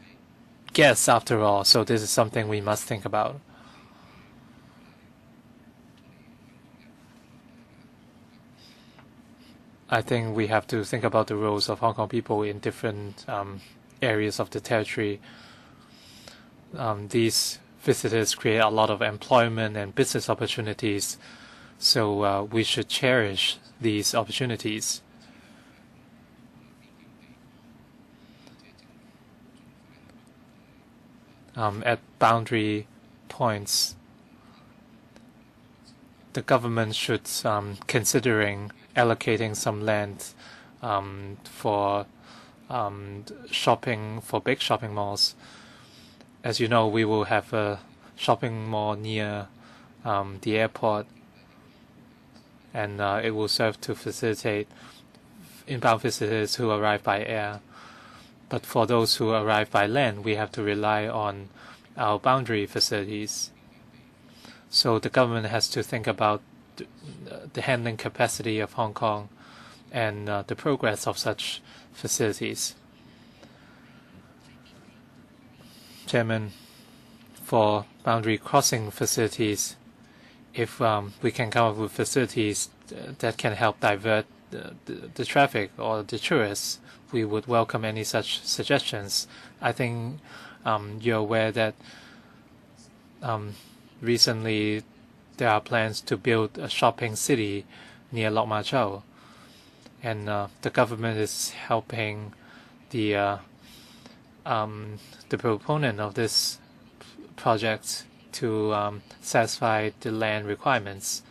guests after all, so this is something we must think about. I think we have to think about the roles of Hong Kong people in different areas of the territory. These visitors create a lot of employment and business opportunities, so we should cherish these opportunities. At boundary points, the government should considering allocating some land for shopping, for big shopping malls. As you know, we will have a shopping mall near the airport, and it will serve to facilitate inbound visitors who arrive by air. But for those who arrive by land, we have to rely on our boundary facilities. So the government has to think about the handling capacity of Hong Kong and the progress of such facilities. Chairman, for boundary crossing facilities, if we can come up with facilities that can help divert the traffic or the tourists, we would welcome any such suggestions. I think you're aware that recently there are plans to build a shopping city near Lok Ma Chau, and the government is helping the proponent of this project to satisfy the land requirements.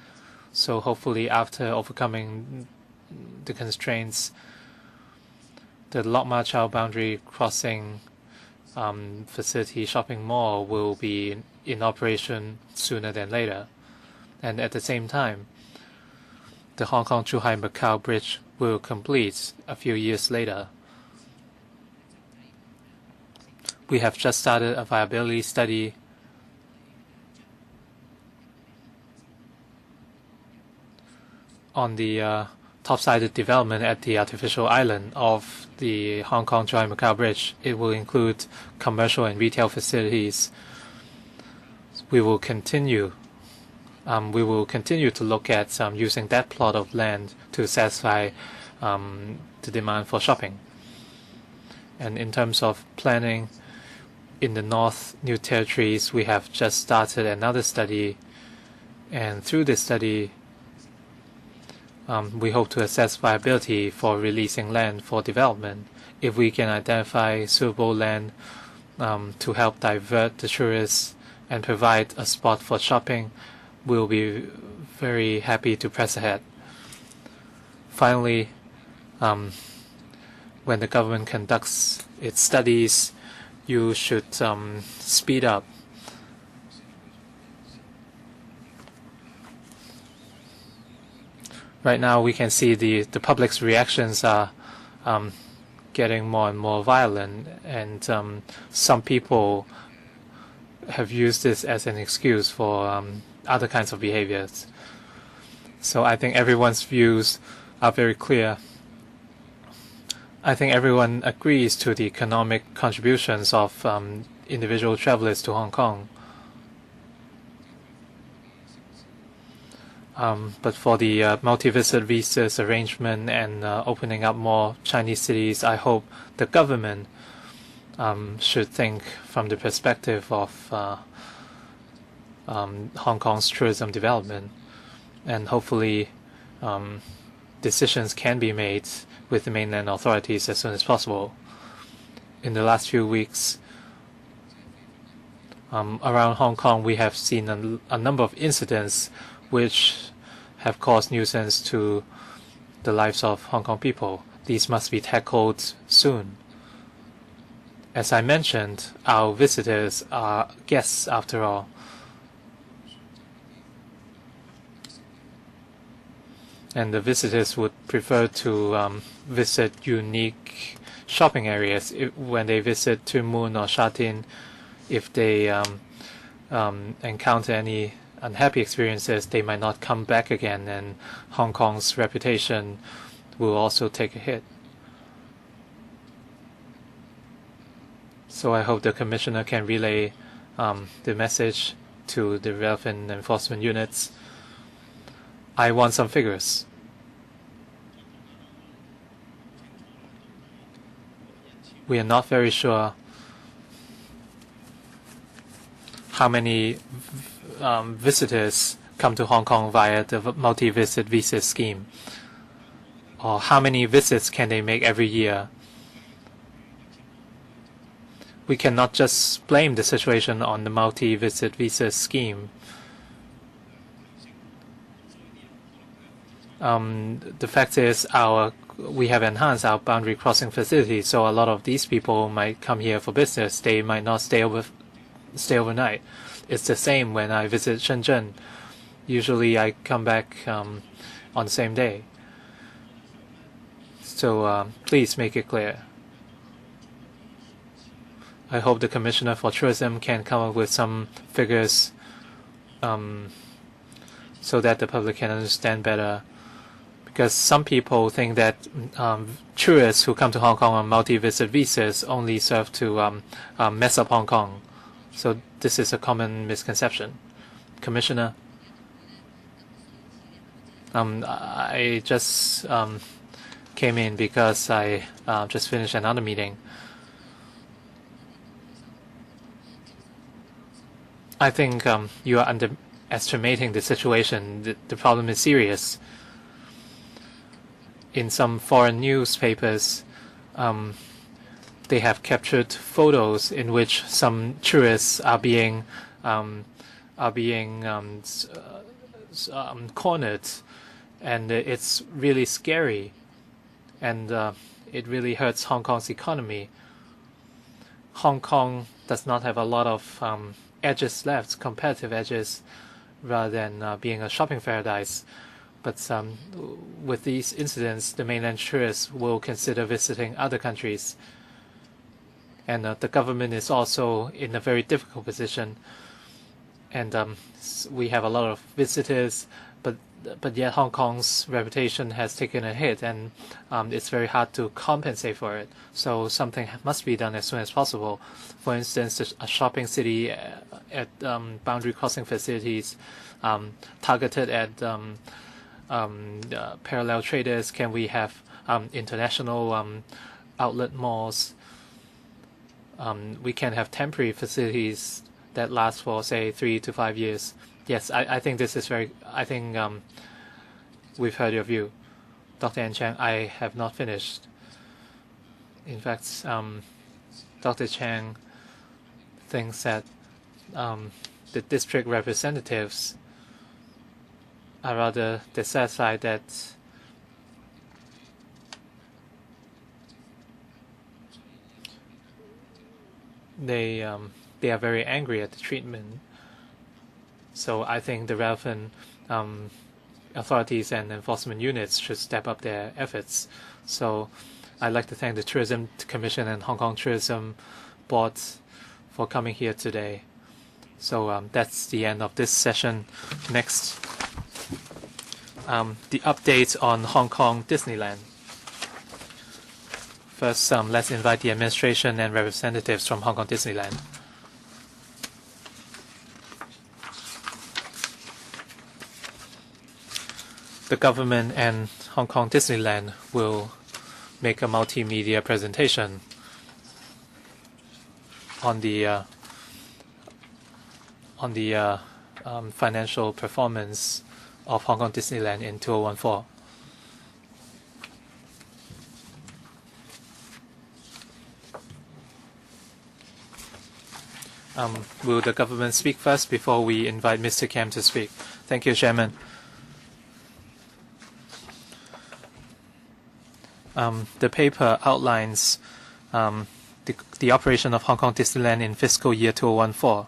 So hopefully, after overcoming the constraints, the Lok Ma Chau boundary crossing facility shopping mall will be in operation sooner than later. And at the same time, the Hong Kong-Zhuhai-Macau Bridge will complete a few years later. We have just started a viability study on the top-sided development at the artificial island of the Hong Kong-Zhuhai-Macau Bridge. It will include commercial and retail facilities. We will continue we will continue to look at using that plot of land to satisfy the demand for shopping. And in terms of planning, in the North New Territories, we have just started another study, and through this study, we hope to assess viability for releasing land for development. If we can identify suitable land to help divert the tourists and provide a spot for shopping, we'll be very happy to press ahead. Finally, when the government conducts its studies, you should speed up. Right now, we can see the public's reactions are getting more and more violent, and some people have used this as an excuse for other kinds of behaviors. So I think everyone's views are very clear. I think everyone agrees to the economic contributions of individual travelers to Hong Kong. But for the multi-visit visas arrangement and opening up more Chinese cities, I hope the government should think from the perspective of Hong Kong's tourism development, and hopefully decisions can be made with the mainland authorities as soon as possible. In the last few weeks, around Hong Kong, we have seen a number of incidents which have caused nuisance to the lives of Hong Kong people. These must be tackled soon. As I mentioned, our visitors are guests after all. And the visitors would prefer to visit unique shopping areas. When they visit Tuen Mun or Sha Tin, if they encounter any unhappy experiences, they might not come back again, and Hong Kong's reputation will also take a hit. So I hope the Commissioner can relay the message to the relevant enforcement units. I want some figures. We are not very sure how many visitors come to Hong Kong via the multi-visit visa scheme, or how many visits can they make every year. We cannot just blame the situation on the multi-visit visa scheme. The fact is, we have enhanced our boundary crossing facilities, so a lot of these people might come here for business. They might not stay overnight. It's the same when I visit Shenzhen. Usually I come back on the same day. So please make it clear. I hope the Commissioner for Tourism can come up with some figures so that the public can understand better. Because some people think that tourists who come to Hong Kong on multi-visit visas only serve to mess up Hong Kong. So this is a common misconception. Commissioner, I just came in because I just finished another meeting. I think you are underestimating the situation. The problem is serious. In some foreign newspapers, they have captured photos in which some tourists are being cornered, and it's really scary, and it really hurts Hong Kong's economy. Hong Kong does not have a lot of edges left, competitive edges, rather than being a shopping paradise. But with these incidents, the mainland tourists will consider visiting other countries. And the government is also in a very difficult position. And we have a lot of visitors, but yet Hong Kong's reputation has taken a hit, and it's very hard to compensate for it. So something must be done as soon as possible. For instance, a shopping city at boundary crossing facilities targeted at parallel traders. Can we have international outlet malls? We can have temporary facilities that last for, say, 3 to 5 years. Yes, I think this is very. I think we've heard your view, Dr. N. Chang. I have not finished. In fact, Dr. Chang thinks that the district representatives are rather dissatisfied that they are very angry at the treatment. So I think the relevant authorities and enforcement units should step up their efforts. So I'd like to thank the Tourism Commission and Hong Kong Tourism Board for coming here today. So that's the end of this session. Next, the update on Hong Kong Disneyland. First, let's invite the administration and representatives from Hong Kong Disneyland. The government and Hong Kong Disneyland will make a multimedia presentation on the financial performance of Hong Kong Disneyland in 2014. Will the government speak first before we invite Mr. Kam to speak? Thank you, Chairman. The paper outlines the operation of Hong Kong Disneyland in fiscal year 2014.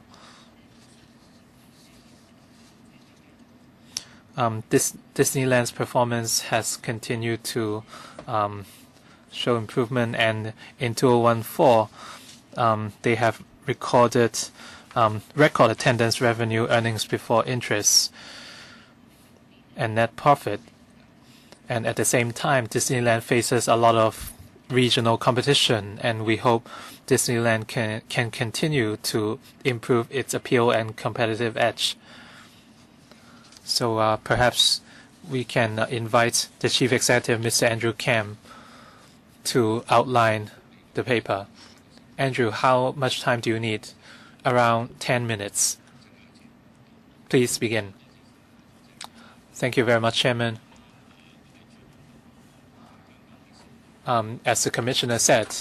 Disneyland's performance has continued to show improvement, and in 2014 they have recorded record attendance revenue, earnings before interest, and net profit. And at the same time, Disneyland faces a lot of regional competition, and we hope Disneyland can continue to improve its appeal and competitive edge. So perhaps we can invite the Chief Executive, Mr. Andrew Kam, to outline the paper. Andrew, how much time do you need? Around 10 minutes. Please begin. Thank you very much, Chairman. As the Commissioner said,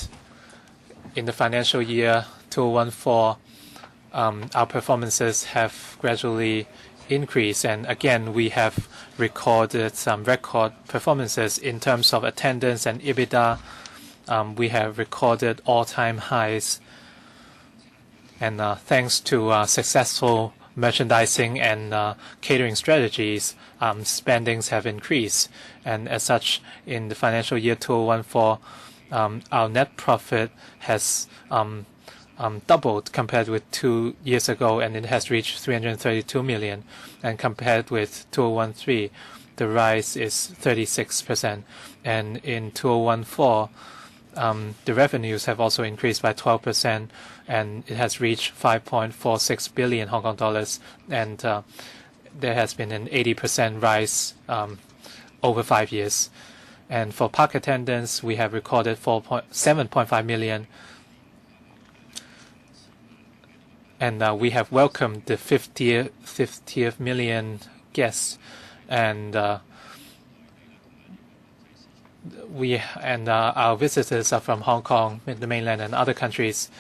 in the financial year 2014, our performances have gradually increased, and again we have recorded some record performances in terms of attendance and EBITDA. We have recorded all-time highs, and thanks to successful merchandising and catering strategies, spendings have increased, and as such, in the financial year 2014, our net profit has doubled compared with 2 years ago, and it has reached 332 million. And compared with 2013, the rise is 36%. And in 2014, the revenues have also increased by 12%, and it has reached 5.46 billion Hong Kong dollars. And there has been an 80% rise over 5 years. And for park attendance, we have recorded 7.5 million. And we have welcomed the 50th million guests, and our visitors are from Hong Kong, the mainland, and other countries.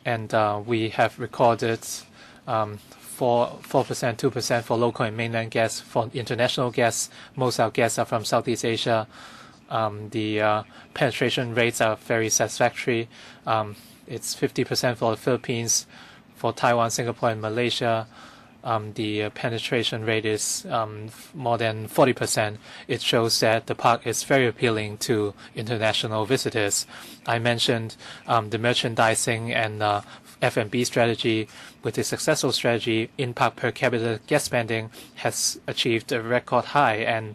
And we have recorded 4%, 2% for local and mainland guests. For international guests, most of our guests are from Southeast Asia. The penetration rates are very satisfactory. It's 50% for the Philippines, for Taiwan, Singapore, and Malaysia. the penetration rate is more than 40%. It shows that the park is very appealing to international visitors. I mentioned the merchandising and F&B strategy. With the successful strategy, in-park per capita guest spending has achieved a record high and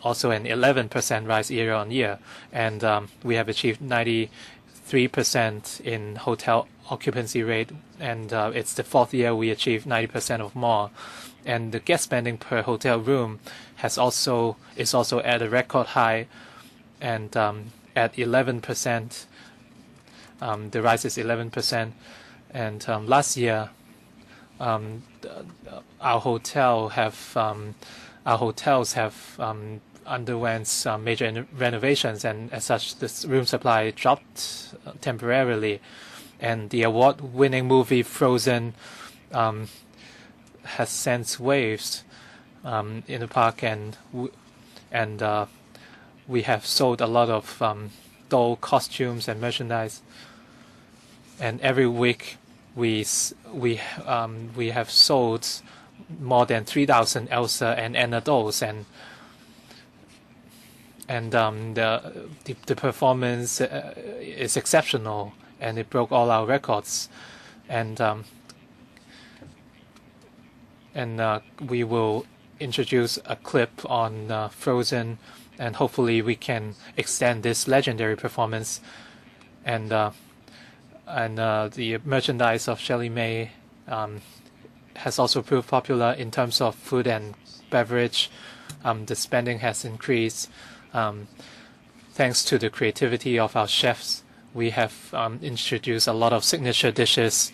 also an 11% rise year on year. And we have achieved 93% in hotel occupancy rate, and it's the 4th year we achieved 90% or more. And the guest spending per hotel room is also at a record high, and at 11%. The rise is 11%. And last year, our hotels have underwent some major renovations, and as such, the room supply dropped temporarily. And the award-winning movie Frozen has sent waves in the park, and we have sold a lot of doll costumes and merchandise. And every week we have sold more than 3,000 Elsa and Anna dolls, and the performance is exceptional, and it broke all our records. And we will introduce a clip on Frozen, and hopefully we can extend this legendary performance. And the merchandise of Shelley May has also proved popular in terms of food and beverage. The spending has increased. Thanks to the creativity of our chefs, we have introduced a lot of signature dishes.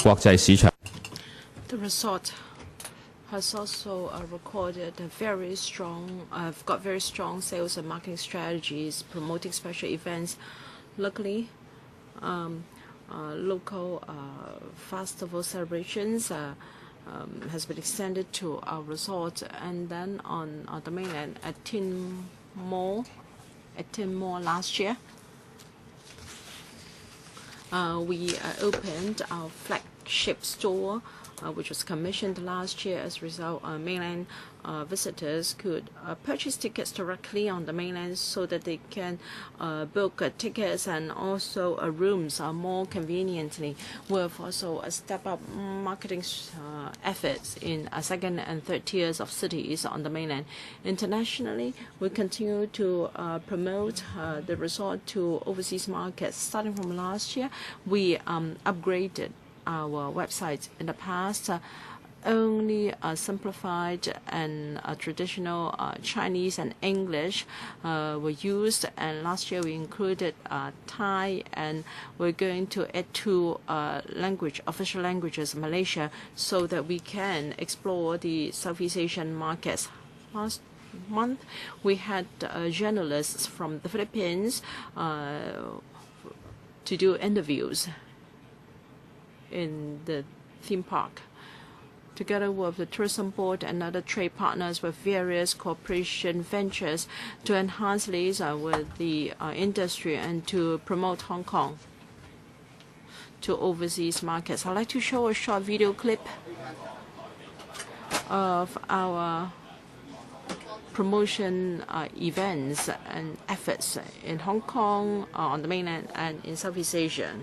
The resort has also recorded a very strong sales and marketing strategies, promoting special events. Luckily, local festival celebrations has been extended to our resort. And then on the mainland at Tin Mall last year, we opened our flagship store, which was commissioned last year. As a result, mainland visitors could purchase tickets directly on the mainland, so that they can book tickets and also rooms more conveniently. We have also stepped up marketing efforts in second and third tiers of cities on the mainland. Internationally, we continue to promote the resort to overseas markets. Starting from last year, we upgraded our website. In the past, only simplified and traditional Chinese and English were used, and last year we included Thai, and we're going to add 2 official languages, Malaysia, so that we can explore the Southeast Asian markets. Last month, we had journalists from the Philippines to do interviews in the theme park, together with the tourism board and other trade partners, with various cooperation ventures to enhance liaison with the industry and to promote Hong Kong to overseas markets. I'd like to show a short video clip of our promotion events and efforts in Hong Kong, on the mainland, and in Southeast Asia.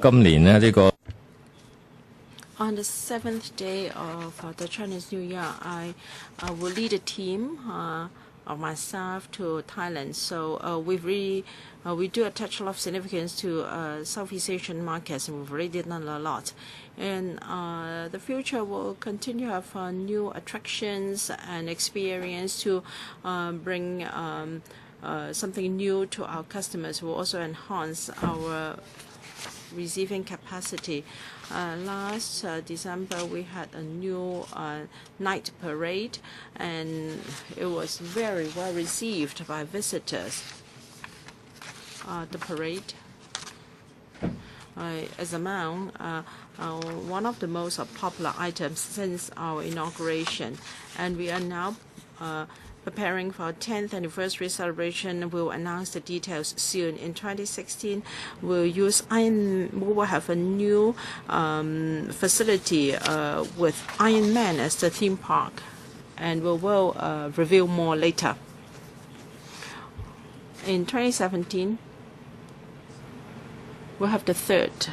今年呢呢個 On the 7th day of the Chinese New Year, I will lead a team of my staff to Thailand. So we do attach a lot of significance to Southeast Asian markets, and we've already done a lot. And the future will continue to have new attractions and experience to bring something new to our customers. We'll also enhance our receiving capacity. Last December, we had a new night parade, and it was very well received by visitors. The parade is among one of the most popular items since our inauguration, and we are now preparing for our 10th anniversary celebration. We'll announce the details soon. In 2016, we will have a new facility with Iron Man as the theme park, and we will reveal more later. In 2017, we'll have the third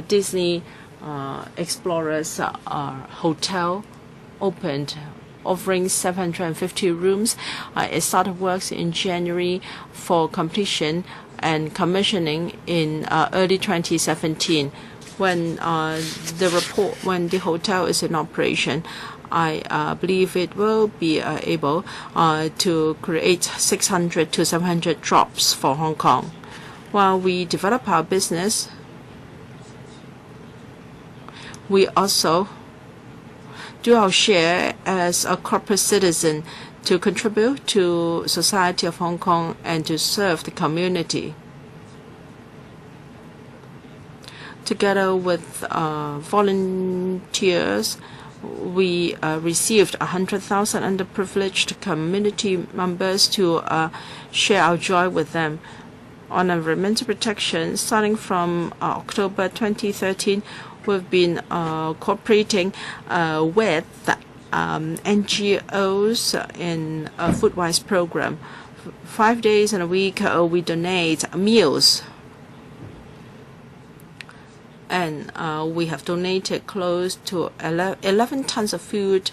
Disney Explorers hotel opened, offering 750 rooms. It started works in January for completion and commissioning in early 2017. When the hotel is in operation, I believe it will be able to create 600 to 700 jobs for Hong Kong. While we develop our business, we also do our share as a corporate citizen to contribute to society of Hong Kong and to serve the community. Together with volunteers, we received 100,000 underprivileged community members to share our joy with them. On environmental protection, starting from October 2013, we've been cooperating with NGOs in a Foodwise program. 5 days in a week, we donate meals. And we have donated close to 11 tons of food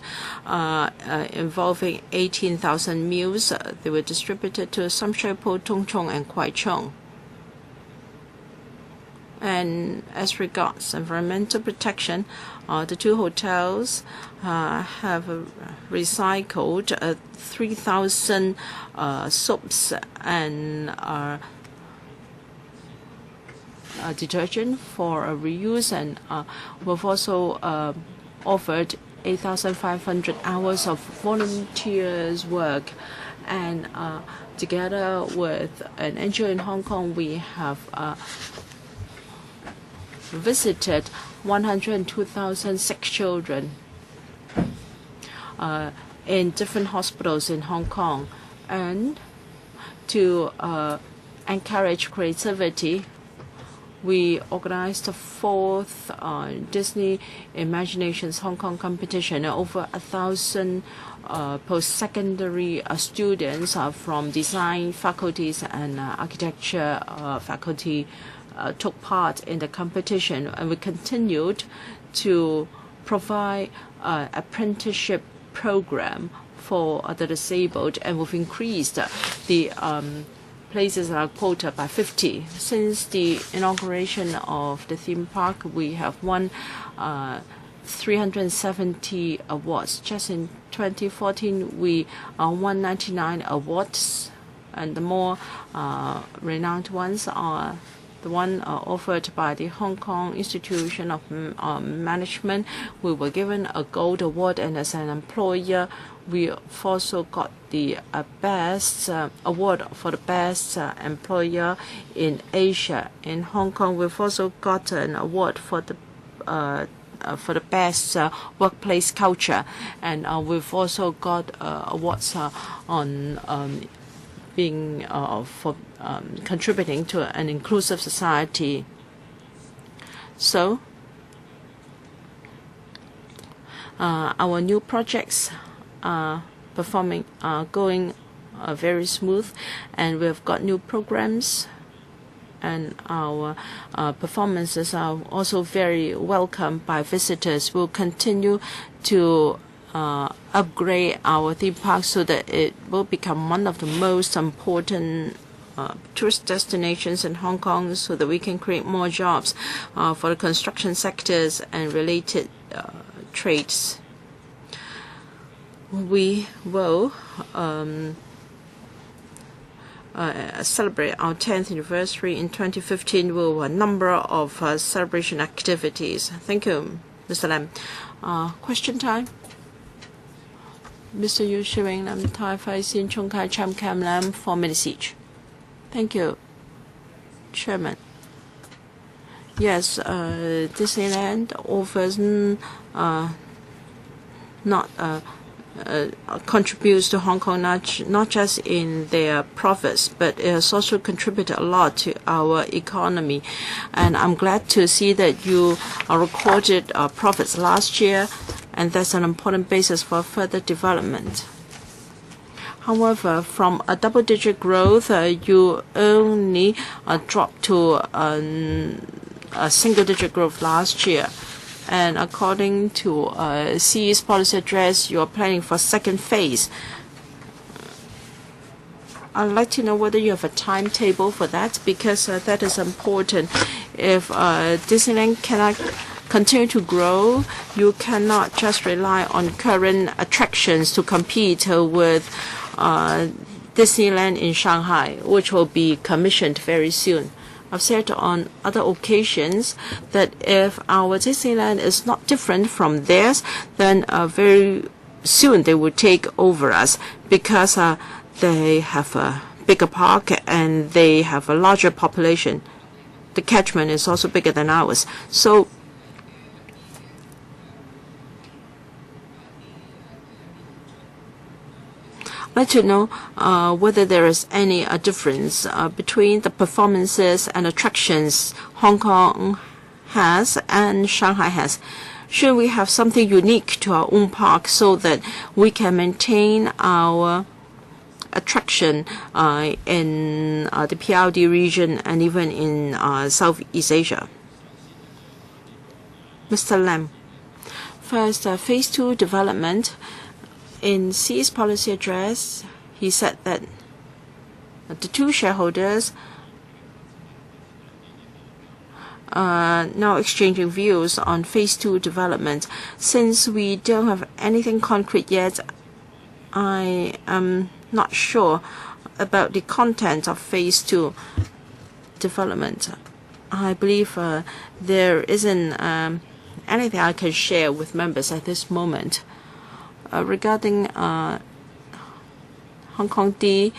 involving 18,000 meals. They were distributed to Sam Shui Po, Tung Chung, and Kwai Chung. And as regards environmental protection, the two hotels have recycled 3,000 soaps and detergent for reuse, and we've also offered 8,500 hours of volunteers' work. And together with an NGO in Hong Kong, we have visited 102,000 sick children in different hospitals in Hong Kong. And to encourage creativity, we organized the 4th Disney Imaginations Hong Kong competition. Over 1,000 post-secondary students from design faculties and architecture faculty took part in the competition, and we continued to provide apprenticeship program for the disabled, and we've increased the places in our quota by 50. Since the inauguration of the theme park, we have won 370 awards. Just in 2014, we won 99 awards, and the more renowned ones are the one offered by the Hong Kong Institution of Management. We were given a gold award, and as an employer, we also got the best award for the best employer in Asia. In Hong Kong, we've also got an award for the best workplace culture, and we've also got awards on being for contributing to an inclusive society. So our new projects are going very smooth, and we've got new programs and our performances are also very welcome by visitors. We'll continue to upgrade our theme park so that it will become one of the most important tourist destinations in Hong Kong, so that we can create more jobs for the construction sectors and related trades. We will celebrate our 10th anniversary in 2015 with a number of celebration activities. Thank you, Mr. Lam. Question time? Mr. Yu Shiwing Lam, Tai Fai Sin Chung Kai Cham Kam Lam, 4 minutes each. Thank you, Chairman. Yes, Disneyland offers contributes to Hong Kong not just in their profits, but it has also contributed a lot to our economy. And I'm glad to see that you recorded profits last year, and that's an important basis for further development. However, from a double-digit growth, you only dropped to a single-digit growth last year. And according to CE's policy address, you are planning for second phase. I'd like to know whether you have a timetable for that, because that is important. If Disneyland cannot continue to grow, you cannot just rely on current attractions to compete with Disneyland in Shanghai, which will be commissioned very soon. I've said on other occasions that if our Disneyland is not different from theirs, then very soon they will take over us, because they have a bigger park and they have a larger population. The catchment is also bigger than ours. So I'd like to know whether there is any difference between the performances and attractions Hong Kong has and Shanghai has. Should we have something unique to our own park so that we can maintain our attraction in the PRD region and even in Southeast Asia? Mr. Lam. First, Phase 2 development. In CE's policy address, he said that the two shareholders are now exchanging views on Phase 2 development. Since we don't have anything concrete yet, I am not sure about the content of Phase 2 development. I believe there isn't anything I can share with members at this moment. Regarding Hong Kong Disney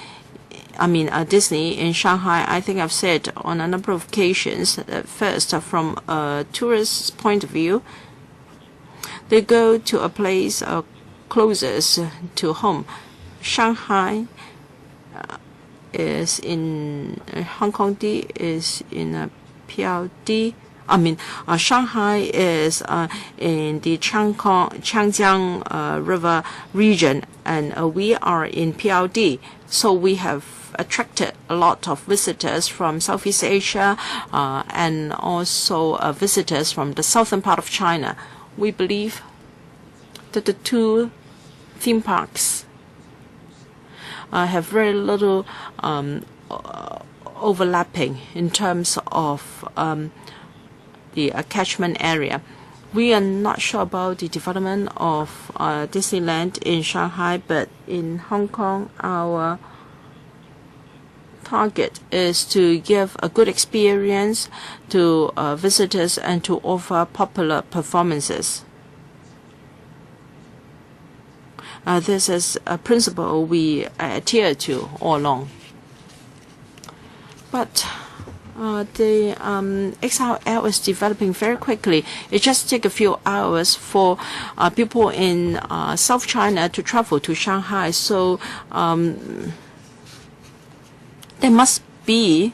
in Shanghai, I think I've said on a number of occasions that first, from a tourist's point of view, they go to a place closest to home. Shanghai is in Hong Kong D is in a PLD. Shanghai is in the Changjiang River region, and we are in PLD. So we have attracted a lot of visitors from Southeast Asia and also visitors from the southern part of China. We believe that the two theme parks have very little overlapping in terms of the catchment area. We are not sure about the development of Disneyland in Shanghai, but in Hong Kong, our target is to give a good experience to visitors and to offer popular performances. This is a principle we adhere to all along. But the XRL is developing very quickly. It just takes a few hours for people in South China to travel to Shanghai. So there must be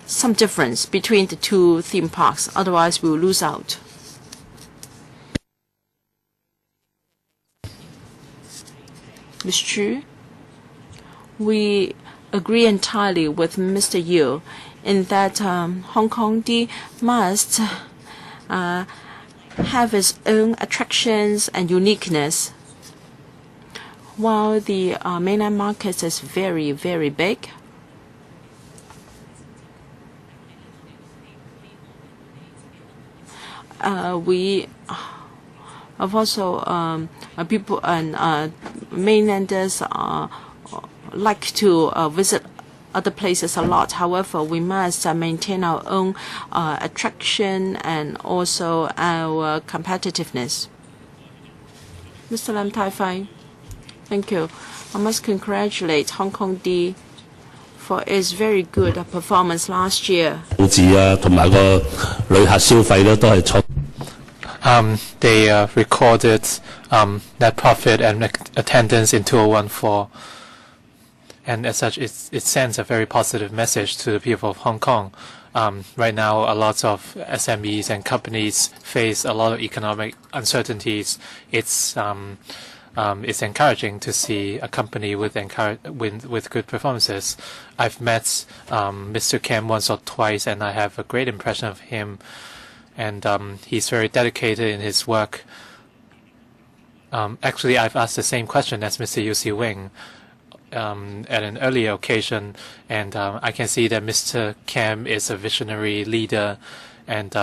some difference between the two theme parks. Otherwise, we will lose out. Ms. Chu, we agree entirely with Mr. Yu in that Hong Kong D must have its own attractions and uniqueness. While the mainland market is very, very big, we have also people and mainlanders like to visit other places a lot. However, we must maintain our own attraction and also our competitiveness. Mr. Lam Tai-Fai, thank you. I must congratulate Hong Kong D for its very good performance last year. They recorded net profit and attendance in 2014, and as such, it sends a very positive message to the people of Hong Kong. Right now, a lot of SMEs and companies face a lot of economic uncertainties. It's encouraging to see a company with good performances. I've met Mr. Kam once or twice, and I have a great impression of him. And he's very dedicated in his work. Actually, I've asked the same question as Mr. Yu Si Wing at an earlier occasion, and I can see that Mr. Kam is a visionary leader, and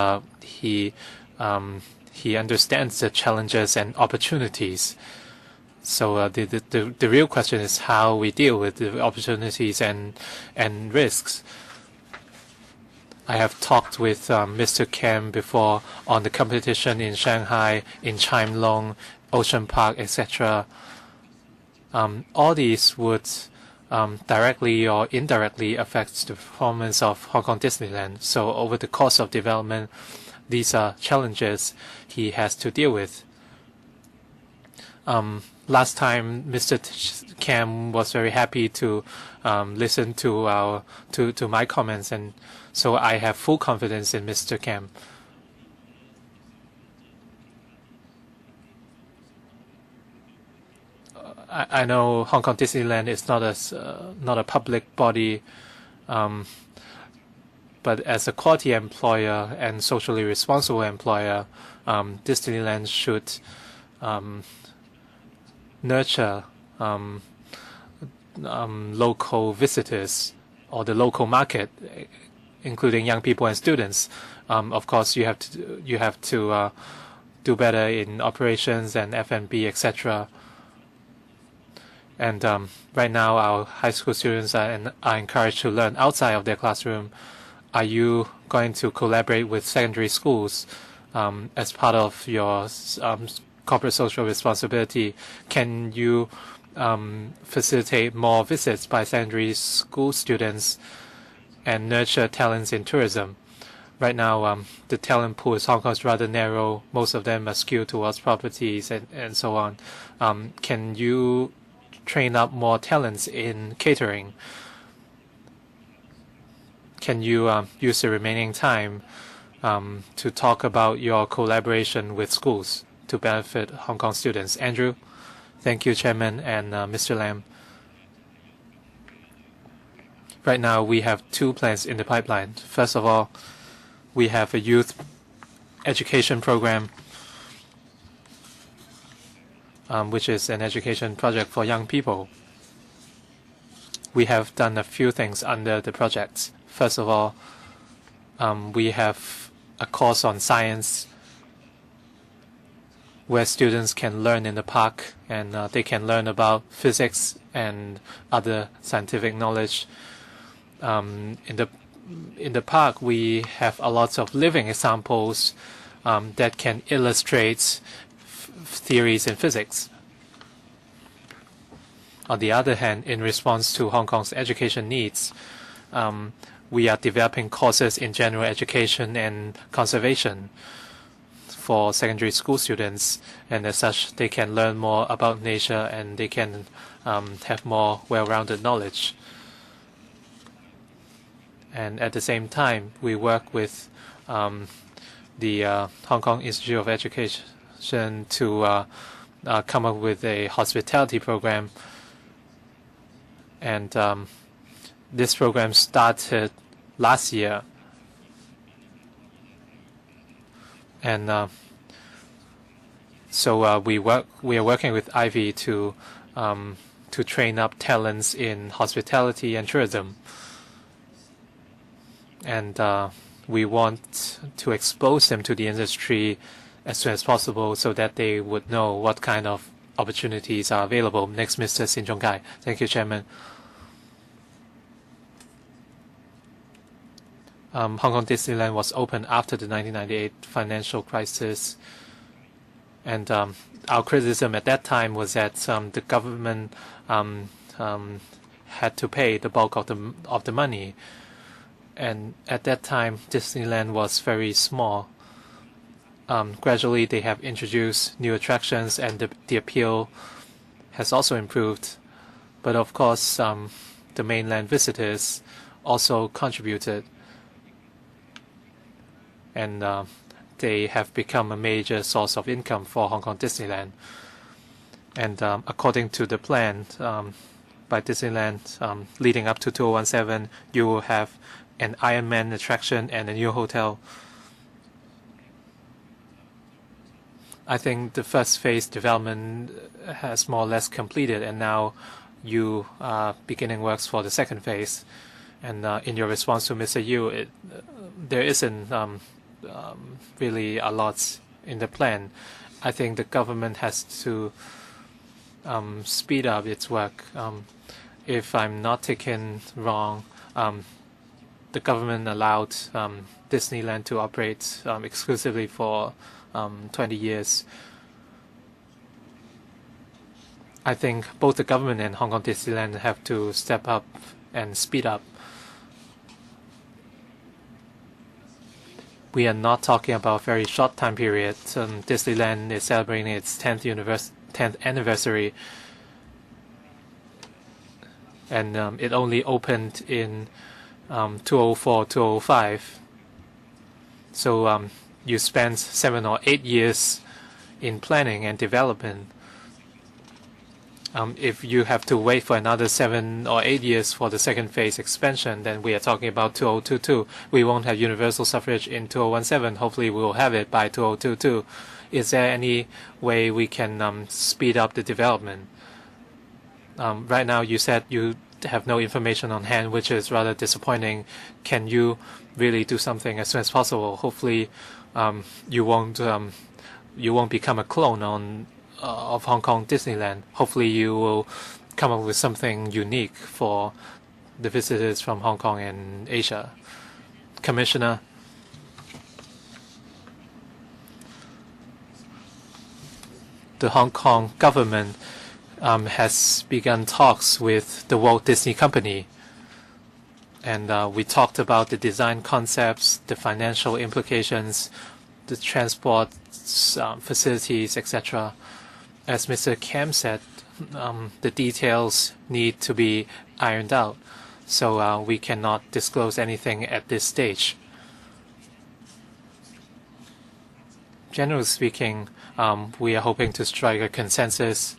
he understands the challenges and opportunities. So the real question is how we deal with the opportunities and risks. I have talked with Mr. Kam before on the competition in Shanghai, in Chime Long, Ocean Park, etc. All these would directly or indirectly affect the performance of Hong Kong Disneyland. So over the course of development, these are challenges he has to deal with. Last time, Mr. Kam was very happy to listen to my comments, and so I have full confidence in Mr. Kam. I know Hong Kong Disneyland is not a public body, but as a quality employer and socially responsible employer, Disneyland should nurture local visitors or the local market, including young people and students. Of course, you have to do better in operations and F&B, etc. And right now, our high school students are encouraged to learn outside of their classroom. Are you going to collaborate with secondary schools as part of your corporate social responsibility? Can you facilitate more visits by secondary school students and nurture talents in tourism? Right now, the talent pool in Hong Kong is rather narrow. Most of them are skewed towards properties and so on. Can you train up more talents in catering? Can you use the remaining time to talk about your collaboration with schools to benefit Hong Kong students? Andrew? Thank you, Chairman, and Mr. Lam. Right now, we have two plans in the pipeline. First of all, we have a youth education program, which is an education project for young people. We have done a few things under the project. First of all, we have a course on science where students can learn in the park, and they can learn about physics and other scientific knowledge. In the park, we have a lot of living examples that can illustrate theories in physics. On the other hand, in response to Hong Kong's education needs, we are developing courses in general education and conservation for secondary school students, and as such, they can learn more about nature and they can have more well-rounded knowledge. And at the same time, we work with the Hong Kong Institute of Education to come up with a hospitality program. And This program started last year, and so we are working with Ivy to train up talents in hospitality and tourism, and we want to expose them to the industry as soon as possible so that they would know what kind of opportunities are available. Next, Mr. Sin Chung Kai. Thank you, Chairman. Hong Kong Disneyland was opened after the 1998 financial crisis, and our criticism at that time was that the government had to pay the bulk of the money, and at that time Disneyland was very small. Gradually, they have introduced new attractions, and the appeal has also improved. But of course, the mainland visitors also contributed, and they have become a major source of income for Hong Kong Disneyland. And according to the plan by Disneyland, leading up to 2017, you will have an Iron Man attraction and a new hotel. I think the first phase development has more or less completed, and now you are beginning works for the second phase. And in your response to Mr. Yu, there isn't really a lot in the plan. I think the government has to speed up its work. If I'm not taken wrong, the government allowed Disneyland to operate exclusively for 20 years. I think both the government and Hong Kong Disneyland have to step up and speed up. We are not talking about a very short time period. Disneyland is celebrating its 10th anniversary, and it only opened in 2004, 2005. So you spend 7 or 8 years in planning and development. If you have to wait for another 7 or 8 years for the second phase expansion, then we are talking about 2022. We won't have universal suffrage in 2017. Hopefully we will have it by 2022. Is there any way we can speed up the development? Right now you said you have no information on hand, which is rather disappointing. Can you really do something as soon as possible? Hopefully you won't become a clone of Hong Kong Disneyland. Hopefully you will come up with something unique for the visitors from Hong Kong and Asia. Commissioner, the Hong Kong government has begun talks with the Walt Disney Company, and we talked about the design concepts, the financial implications, the transport facilities, etc. As Mr. Kam said, the details need to be ironed out, so we cannot disclose anything at this stage. Generally speaking, we are hoping to strike a consensus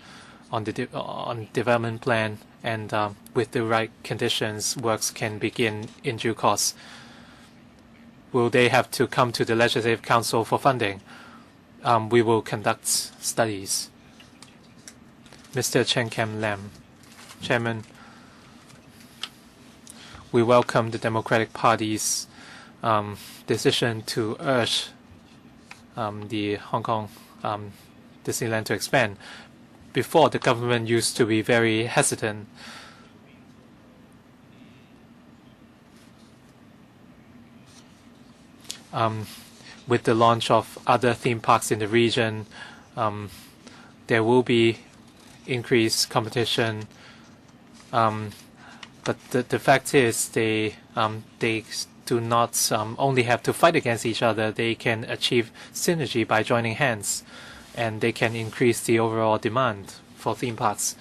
on the development plan, and with the right conditions, works can begin in due course. Will they have to come to the Legislative Council for funding? We will conduct studies. Mr. Chen Kem Lam, Chairman, we welcome the Democratic Party's decision to urge the Hong Kong Disneyland to expand. Before, the government used to be very hesitant. With the launch of other theme parks in the region, there will be increased competition. But the fact is they do not only have to fight against each other, they can achieve synergy by joining hands, and they can increase the overall demand for theme parks.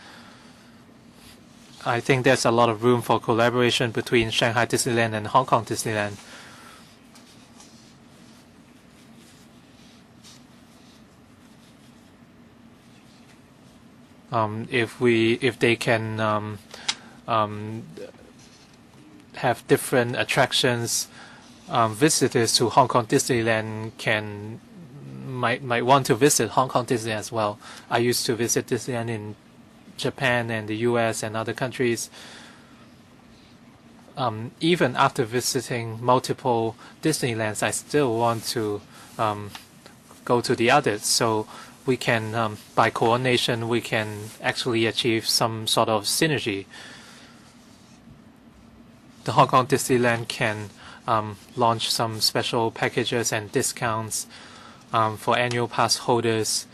I think there's a lot of room for collaboration between Shanghai Disneyland and Hong Kong Disneyland. If they can have different attractions. Visitors to Hong Kong Disneyland might want to visit Hong Kong Disneyland as well. I used to visit Disneyland in Japan and the US and other countries. Even after visiting multiple Disneylands, I still want to go to the others. So we can, by coordination, we can actually achieve some sort of synergy. The Hong Kong Disneyland can launch some special packages and discounts for annual pass holders.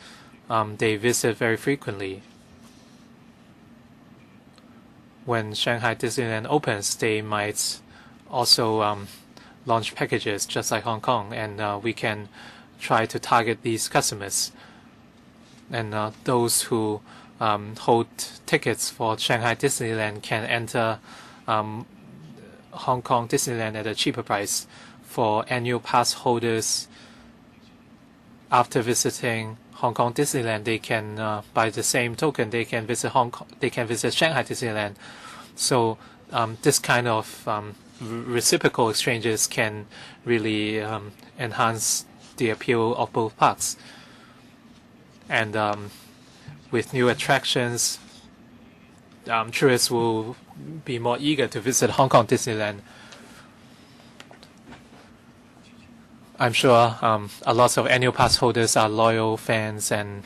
They visit very frequently. When Shanghai Disneyland opens, they might also launch packages just like Hong Kong, and we can try to target these customers. And those who hold tickets for Shanghai Disneyland can enter Hong Kong Disneyland at a cheaper price. For annual pass holders, after visiting Hong Kong Disneyland, they can, by the same token, they can visit Shanghai Disneyland. So this kind of reciprocal exchanges can really enhance the appeal of both parks. And with new attractions, tourists will be more eager to visit Hong Kong Disneyland. I'm sure a lot of annual pass holders are loyal fans, and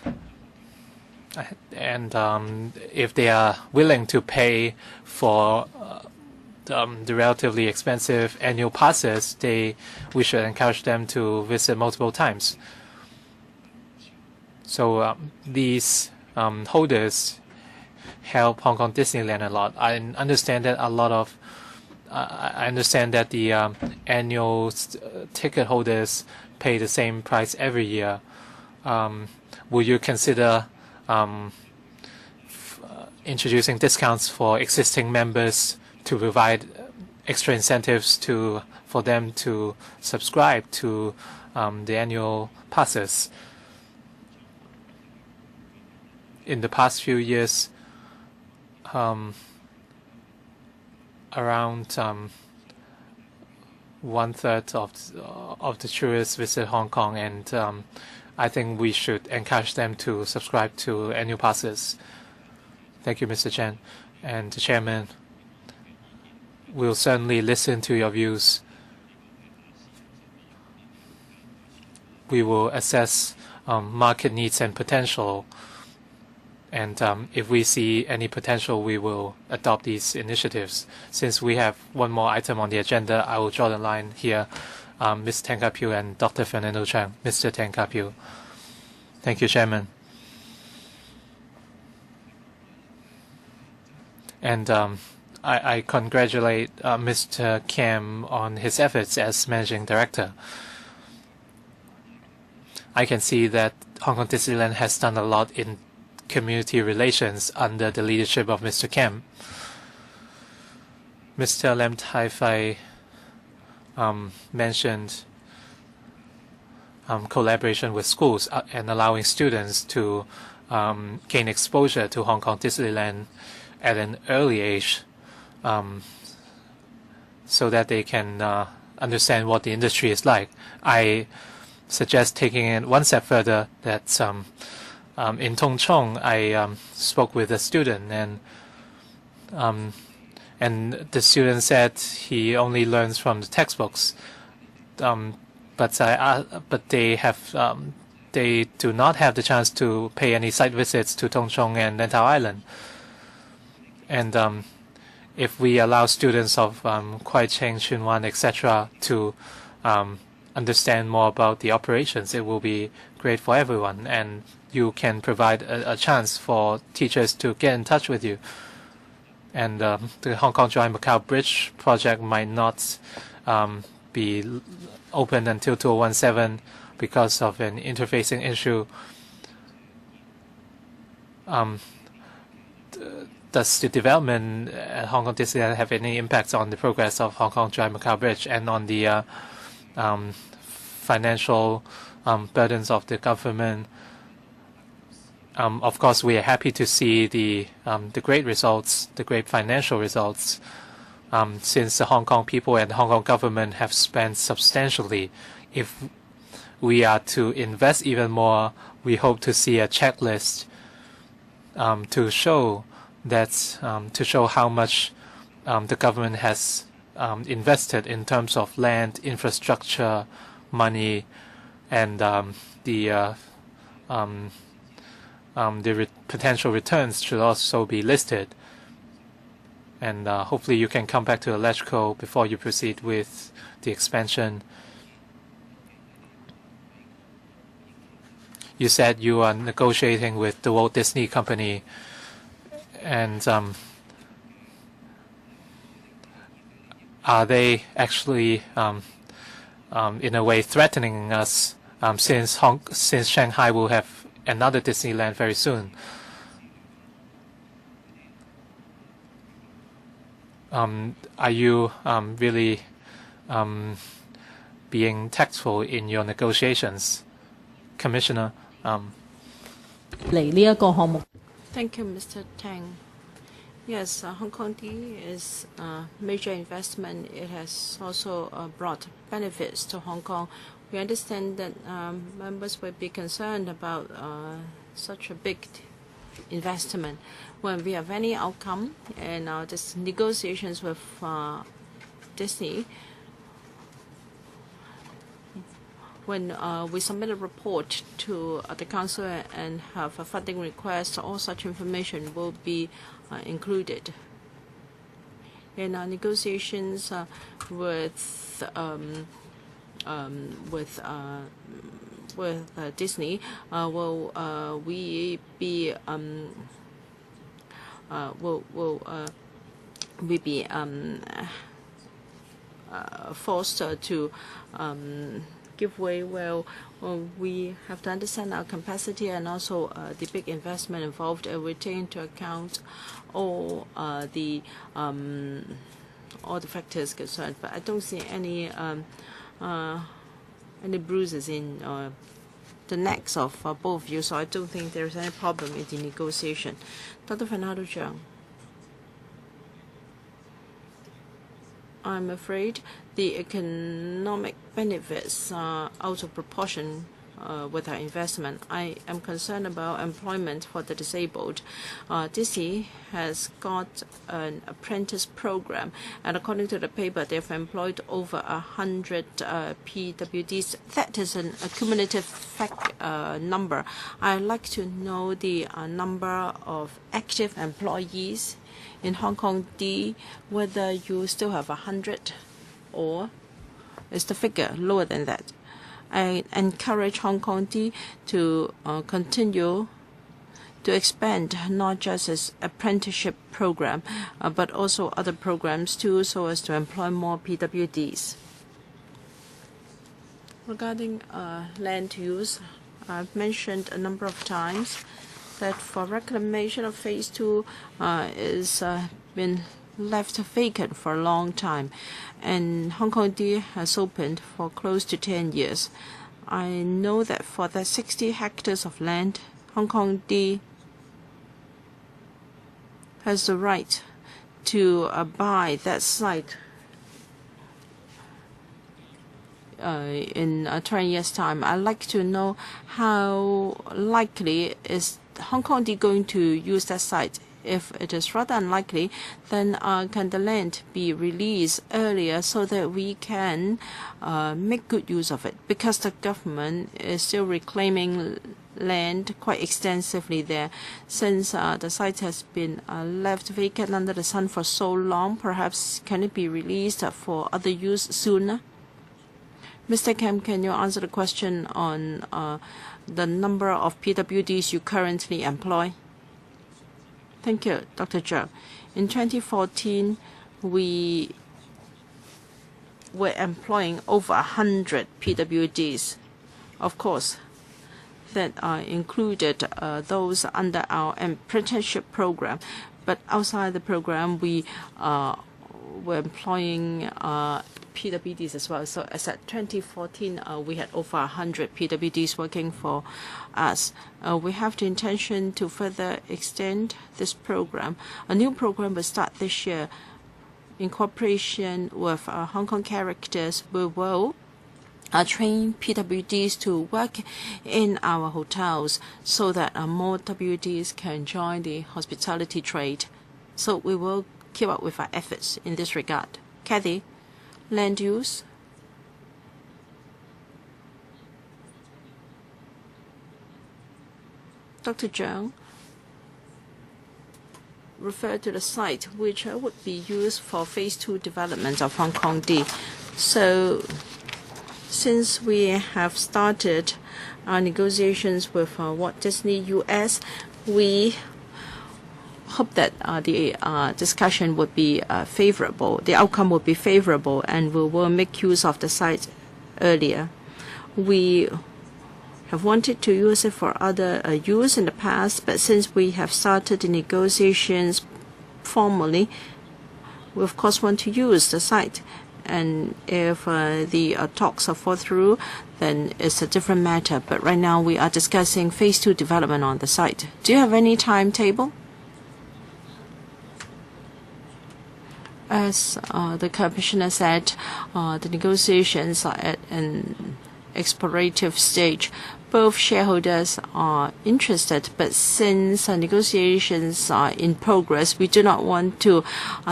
if they are willing to pay for the relatively expensive annual passes, we should encourage them to visit multiple times. So these holders help Hong Kong Disneyland a lot. I understand that the annual ticket holders pay the same price every year. Will you consider introducing discounts for existing members to provide extra incentives for them to subscribe to the annual passes? In the past few years, around 1/3 of the tourists visit Hong Kong, and I think we should encourage them to subscribe to annual passes. Thank you, Mr. Chen. And the Chairman will certainly listen to your views. We will assess market needs and potential. And if we see any potential, we will adopt these initiatives. Since we have one more item on the agenda, I will draw the line here. Ms. Teng Ka-piu and Dr. Fernando Chang. Mr. Teng Ka-piu. Thank you, Chairman. And I congratulate Mr. Kam on his efforts as Managing Director. I can see that Hong Kong Disneyland has done a lot in community relations under the leadership of Mr. Kam. Mr. Lam Tai-fai mentioned collaboration with schools and allowing students to gain exposure to Hong Kong Disneyland at an early age, so that they can understand what the industry is like. I suggest taking it one step further, that in Tung Chung, I spoke with a student, and the student said he only learns from the textbooks, but they do not have the chance to pay any site visits to Tung Chung and Lantau Island. And if we allow students of Kwai Cheng, Chun Wan, etc. to understand more about the operations, it will be great for everyone. And you can provide a chance for teachers to get in touch with you. And the Hong Kong Zhuhai Macau Bridge project might not be open until 2017 because of an interfacing issue. Does the development at Hong Kong Disneyland have any impact on the progress of Hong Kong Zhuhai Macau Bridge and on the financial burdens of the government? Of course, we are happy to see the great results, the great financial results since the Hong Kong people and the Hong Kong government have spent substantially. If we are to invest even more, we hope to see a checklist to show how much the government has invested in terms of land, infrastructure, money, and the potential returns should also be listed. And hopefully you can come back to electrical before you proceed with the expansion. You said you are negotiating with the Walt Disney Company, and are they actually in a way threatening us since Shanghai will have another Disneyland very soon? Are you really being tactful in your negotiations, Commissioner? Thank you, Mr. Tang. Yes, Hong Kong D is a major investment. It has also brought benefits to Hong Kong. We understand that members will be concerned about such a big investment. When we have any outcome in this negotiations with Disney, when we submit a report to the Council and have a funding request, all such information will be included. In our negotiations with Disney, will we be forced to give way? Well, we have to understand our capacity and also the big investment involved, and we take into account all the factors concerned. But I don't see any bruises in the necks of both of you, so I don't think there is any problem in the negotiation. Dr. Fernando Cheung. I'm afraid the economic benefits are out of proportion with our investment. I am concerned about employment for the disabled. Disney has got an apprentice program, and according to the paper, they've employed over 100 PWDs. That is an accumulative number. I'd like to know the number of active employees in Hong Kong D, whether you still have 100 or is the figure lower than that. I encourage Hong Kong D to continue to expand not just its apprenticeship program, but also other programs too, so as to employ more PWDs. Regarding land use, I've mentioned a number of times that for reclamation of Phase 2 is been left vacant for a long time, and Hong Kong D has opened for close to 10 years. I know that for the 60 hectares of land, Hong Kong D has the right to buy that site in 20 years' time. I'd like to know how likely is Hong Kong D going to use that site. If it is rather unlikely, then can the land be released earlier so that we can make good use of it? Because the government is still reclaiming land quite extensively there. Since the site has been left vacant under the sun for so long, perhaps can it be released for other use sooner? Mr. Kam, can you answer the question on the number of PWDs you currently employ? Thank you, Dr. Zhou. In 2014, we were employing over 100 PWDs. Of course, that included those under our apprenticeship program. But outside the program, we were employing PWDs as well. So as at 2014, we had over 100 PWDs working for us. We have the intention to further extend this program. A new program will start this year in cooperation with Hong Kong characters, we will train PWDs to work in our hotels so that more WDs can join the hospitality trade. So we will keep up with our efforts in this regard. Kathy, land use. Dr. Zhang referred to the site which would be used for phase 2 development of Hong Kong D. So since we have started our negotiations with Walt Disney US, we hope that the discussion would be favorable, the outcome would be favorable, and we will make use of the site earlier. We have wanted to use it for other use in the past, but since we have started the negotiations formally, we of course want to use the site. And if the talks are fall through, then it's a different matter. But right now we are discussing phase 2 development on the site. Do you have any timetable? As the Commissioner said, the negotiations are at an explorative stage. Both shareholders are interested, but since negotiations are in progress, we do not want to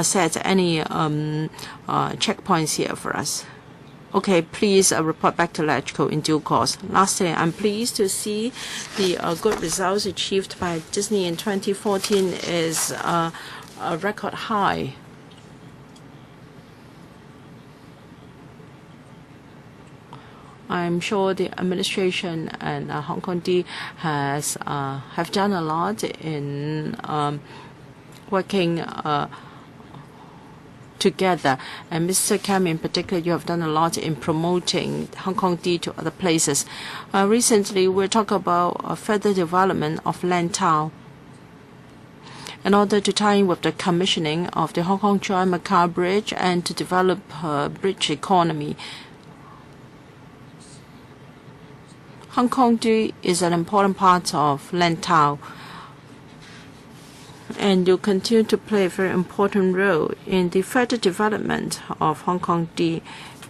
set any checkpoints here for us. Okay, please report back to LegCo in due course. Lastly, I'm pleased to see the good results achieved by Disney in 2014 is a record high. I'm sure the administration and Hong Kong D have done a lot in working together. And Mr. Kam in particular, you have done a lot in promoting Hong Kong D to other places. Recently, we're talking about further development of Lantau in order to tie in with the commissioning of the Hong Kong Macau Bridge and to develop bridge economy. Hong Kong D is an important part of Lantau, and will continue to play a very important role in the further development of Hong Kong D.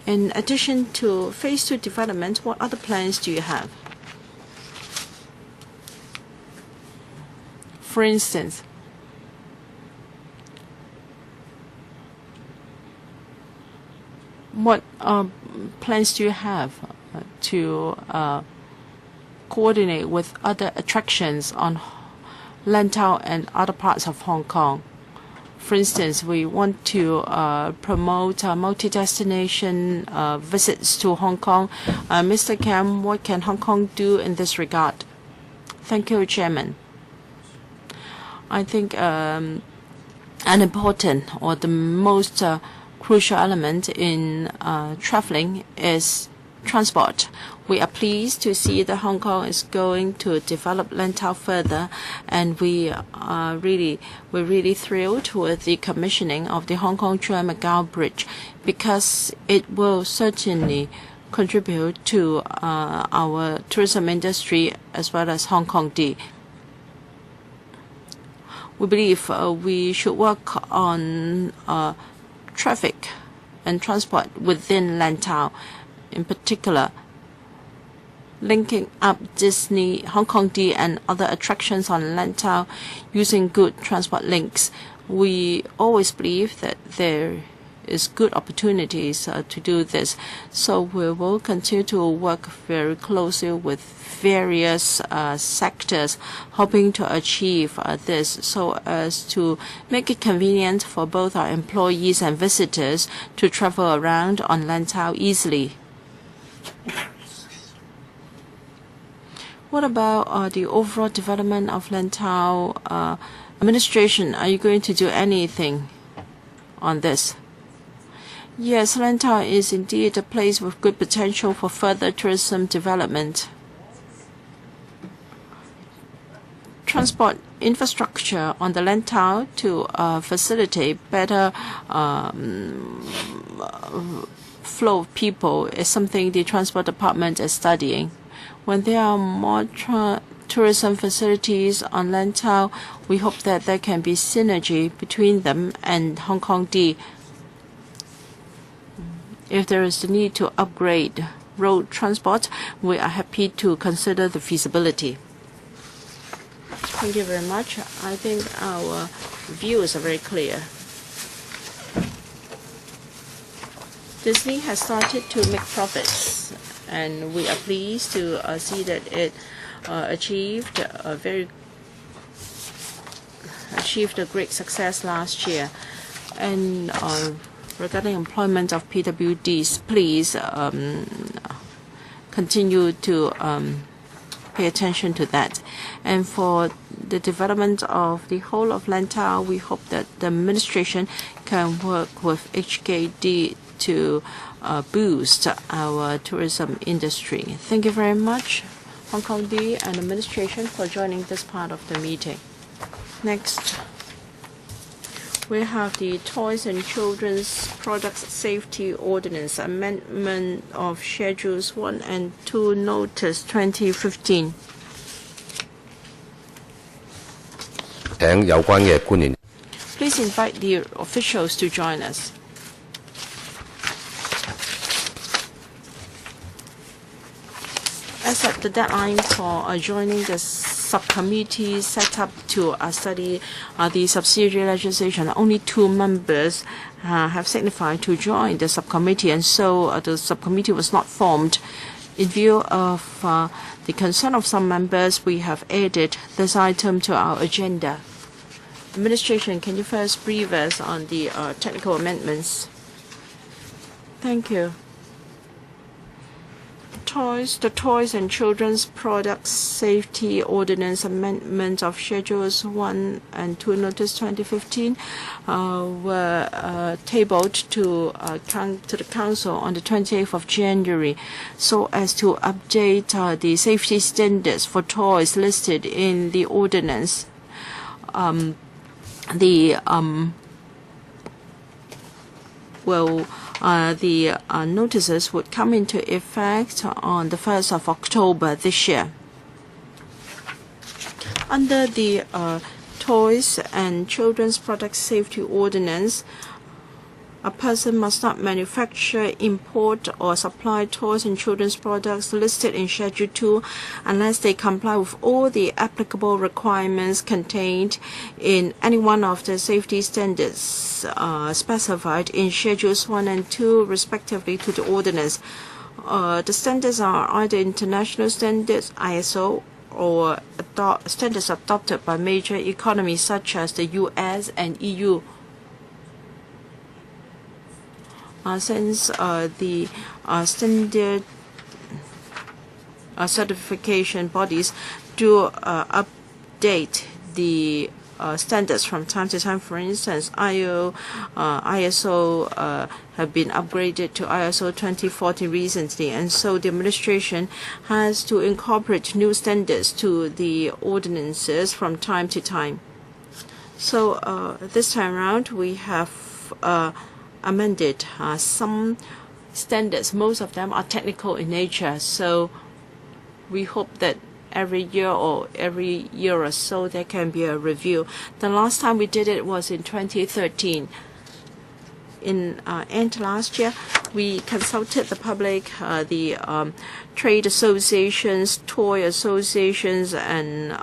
In addition to phase 2 development, what other plans do you have? For instance, what plans do you have to coordinate with other attractions on Lantau and other parts of Hong Kong? For instance, we want to promote multi-destination visits to Hong Kong. Mr. Kam, what can Hong Kong do in this regard? Thank you, Chairman. I think an important or the most crucial element in traveling is transport. We are pleased to see that Hong Kong is going to develop Lantau further, and we're really thrilled with the commissioning of the Hong Kong Macau Bridge, because it will certainly contribute to our tourism industry as well as Hong Kong D. We believe we should work on traffic and transport within Lantau, in particular linking up Disney, Hong Kong D and other attractions on Lantau using good transport links. We always believe that there is good opportunities to do this. So we will continue to work very closely with various sectors, hoping to achieve this so as to make it convenient for both our employees and visitors to travel around on Lantau easily. What about the overall development of Lantau administration? Are you going to do anything on this? Yes, Lantau is indeed a place with good potential for further tourism development. Transport infrastructure on the Lantau to facilitate better flow of people is something the Transport Department is studying. When there are more tourism facilities on Lantau, we hope that there can be synergy between them and Hong Kong D. If there is the need to upgrade road transport, we are happy to consider the feasibility. Thank you very much. I think our views are very clear. Disney has started to make profits, and we are pleased to see that it achieved a great success last year. And regarding employment of PWDs, please continue to pay attention to that. And for the development of the whole of Lantau, we hope that the administration can work with HKD to boost our tourism industry. Thank you very much, Hong Kong D and administration, for joining this part of the meeting. Next, we have the Toys and Children's Products Safety Ordinance Amendment of Schedules 1 and 2 Notice 2015. 請有關嘅官員 Please invite the officials to join us. As at the deadline for joining the subcommittee set up to study the subsidiary legislation, only 2 members have signified to join the subcommittee, and so the subcommittee was not formed. In view of the concern of some members, we have added this item to our agenda. Administration, can you first brief us on the technical amendments? Thank you. The Toys and Children's Products Safety Ordinance Amendment of Schedules 1 and 2 Notice 2015 were tabled to the Council on the 28th of January so as to update the safety standards for toys listed in the ordinance. The notices would come into effect on the 1st of October this year. Under the Toys and Children's Products Safety Ordinance, a person must not manufacture, import, or supply toys and children's products listed in Schedule 2 unless they comply with all the applicable requirements contained in any one of the safety standards specified in Schedules 1 and 2, respectively, to the ordinance. The standards are either international standards, ISO, or standards adopted by major economies such as the US and EU. Since the standard certification bodies do update the standards from time to time. For instance, ISO have been upgraded to ISO 2040 recently, and so the administration has to incorporate new standards to the ordinances from time to time. So this time around, we have amended some standards. Most of them are technical in nature, so we hope that every year or so there can be a review. The last time we did it was in 2013. In end last year, we consulted the public, the trade associations, toy associations, and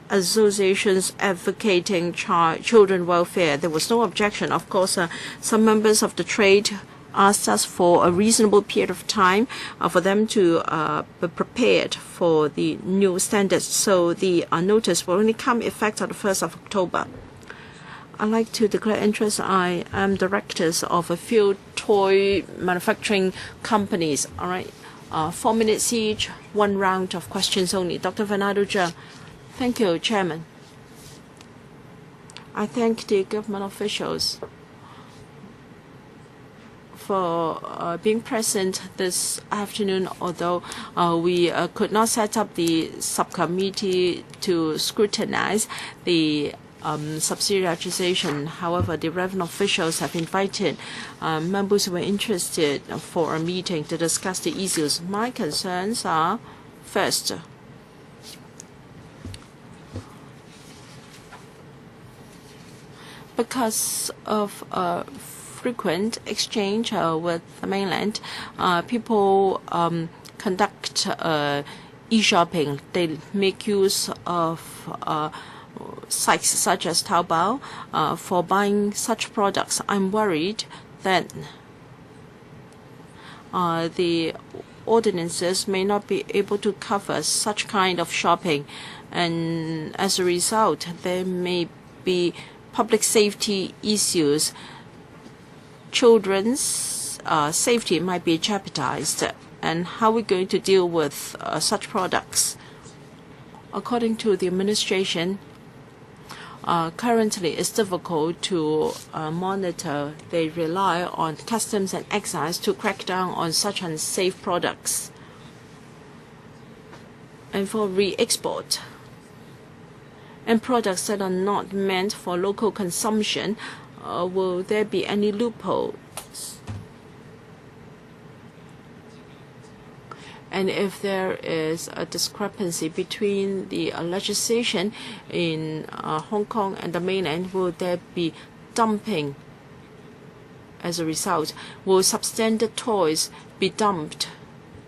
associations advocating children welfare. There was no objection. Of course, some members of the trade asked us for a reasonable period of time for them to be prepared for the new standards. So the notice will only come effect on the 1st of October. I'd like to declare interest. I am directors of a few toy manufacturing companies. All right, 4 minutes each, 1 round of questions only. Dr. Fernando Zhang. Thank you, Chairman. I thank the government officials for being present this afternoon, although we could not set up the subcommittee to scrutinize the subsidiary legislation. However, the relevant officials have invited members who were interested for a meeting to discuss the issues. My concerns are, first, because of frequent exchange with the mainland. People conduct e-shopping. They make use of sites such as Taobao for buying such products. I'm worried that the ordinances may not be able to cover such kind of shopping, and as a result, there may be public safety issues. Children's safety might be jeopardized. And how are we going to deal with such products? According to the administration, currently it's difficult to monitor. They rely on customs and excise to crack down on such unsafe products. And for re-export and products that are not meant for local consumption, will there be any loopholes? And if there is a discrepancy between the legislation in Hong Kong and the mainland, will there be dumping as a result? Will substandard toys be dumped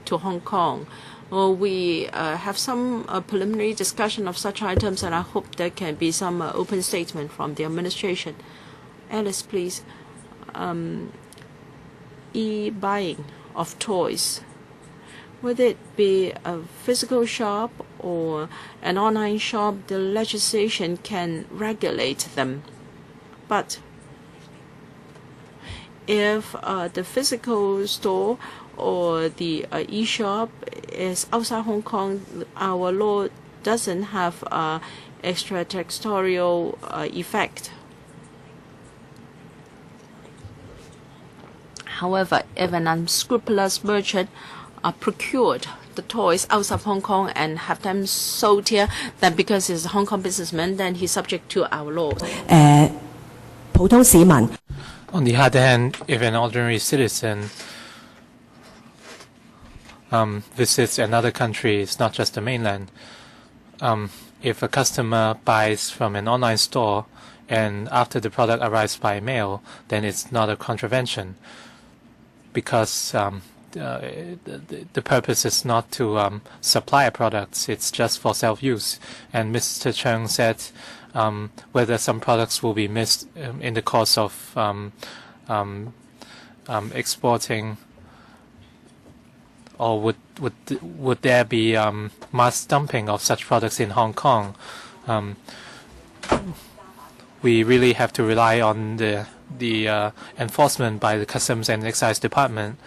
to Hong Kong? We have some preliminary discussion of such items, and I hope there can be some open statement from the administration. Alice, please. E-buying of toys. Would it be a physical shop or an online shop? The legislation can regulate them. But if the physical store or the e-shop is outside Hong Kong, our law doesn't have extraterritorial effect. However, if an unscrupulous merchant procured the toys outside of Hong Kong and have them sold here, then because he's a Hong Kong businessman, then he's subject to our law. On the other hand, if an ordinary citizen visits another country, it's not just the mainland. If a customer buys from an online store and after the product arrives by mail, then it's not a contravention, because the purpose is not to supply products, it's just for self-use. And Mr. Cheung said whether some products will be missed in the course of exporting, or would there be mass dumping of such products in Hong Kong? We really have to rely on the enforcement by the Customs and Excise Department.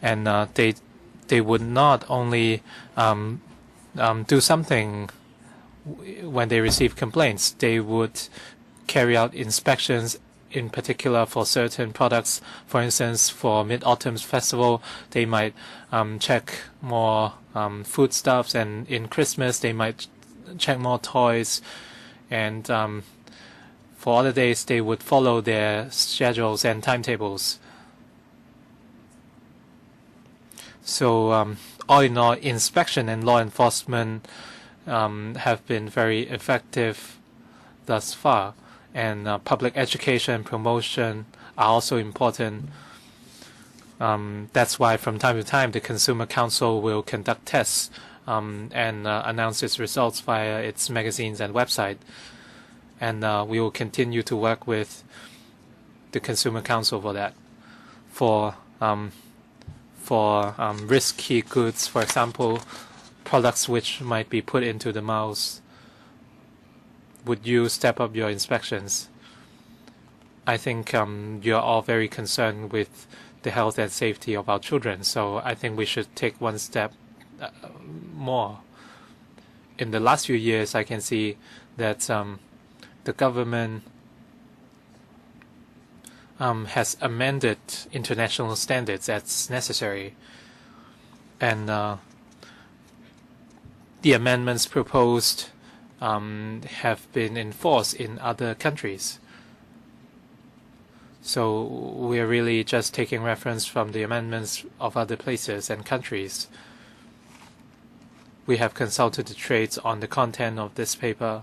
And they would not only do something when they receive complaints. They would carry out inspections, in particular for certain products. For instance, for Mid-Autumn Festival, they might check more foodstuffs, and in Christmas they might check more toys. And for other days, they would follow their schedules and timetables. So all in all, inspection and law enforcement have been very effective thus far, and public education and promotion are also important. That's why from time to time the Consumer Council will conduct tests and announce its results via its magazines and website. And we will continue to work with the Consumer Council for that. For risky goods, for example, products which might be put into the mouths, would you step up your inspections? I think you're all very concerned with the health and safety of our children, so I think we should take one step more. In the last few years, I can see that the government has amended international standards as necessary, and the amendments proposed have been enforced in other countries. So we're really just taking reference from the amendments of other places and countries. We have consulted the trades on the content of this paper.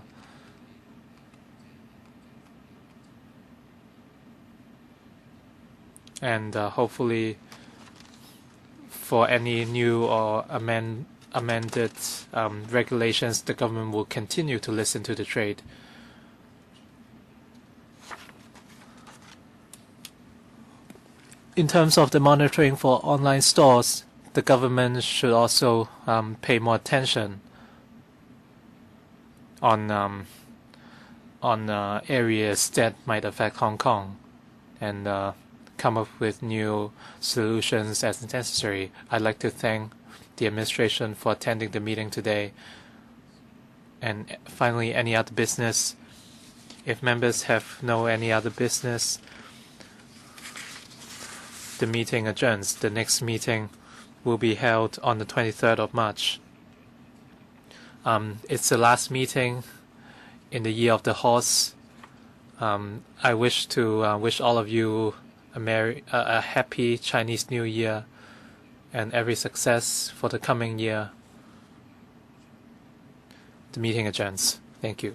and hopefully for any new or amended regulations, the government will continue to listen to the trade. In terms of the monitoring for online stores, the government should also pay more attention on areas that might affect Hong Kong and come up with new solutions as necessary. I'd like to thank the administration for attending the meeting today. And finally, any other business? If members have no any other business, the meeting adjourns. The next meeting will be held on the 23rd of March. It's the last meeting in the Year of the Horse. I wish to wish all of you a happy Chinese New Year and every success for the coming year. The meeting adjourns. Thank you.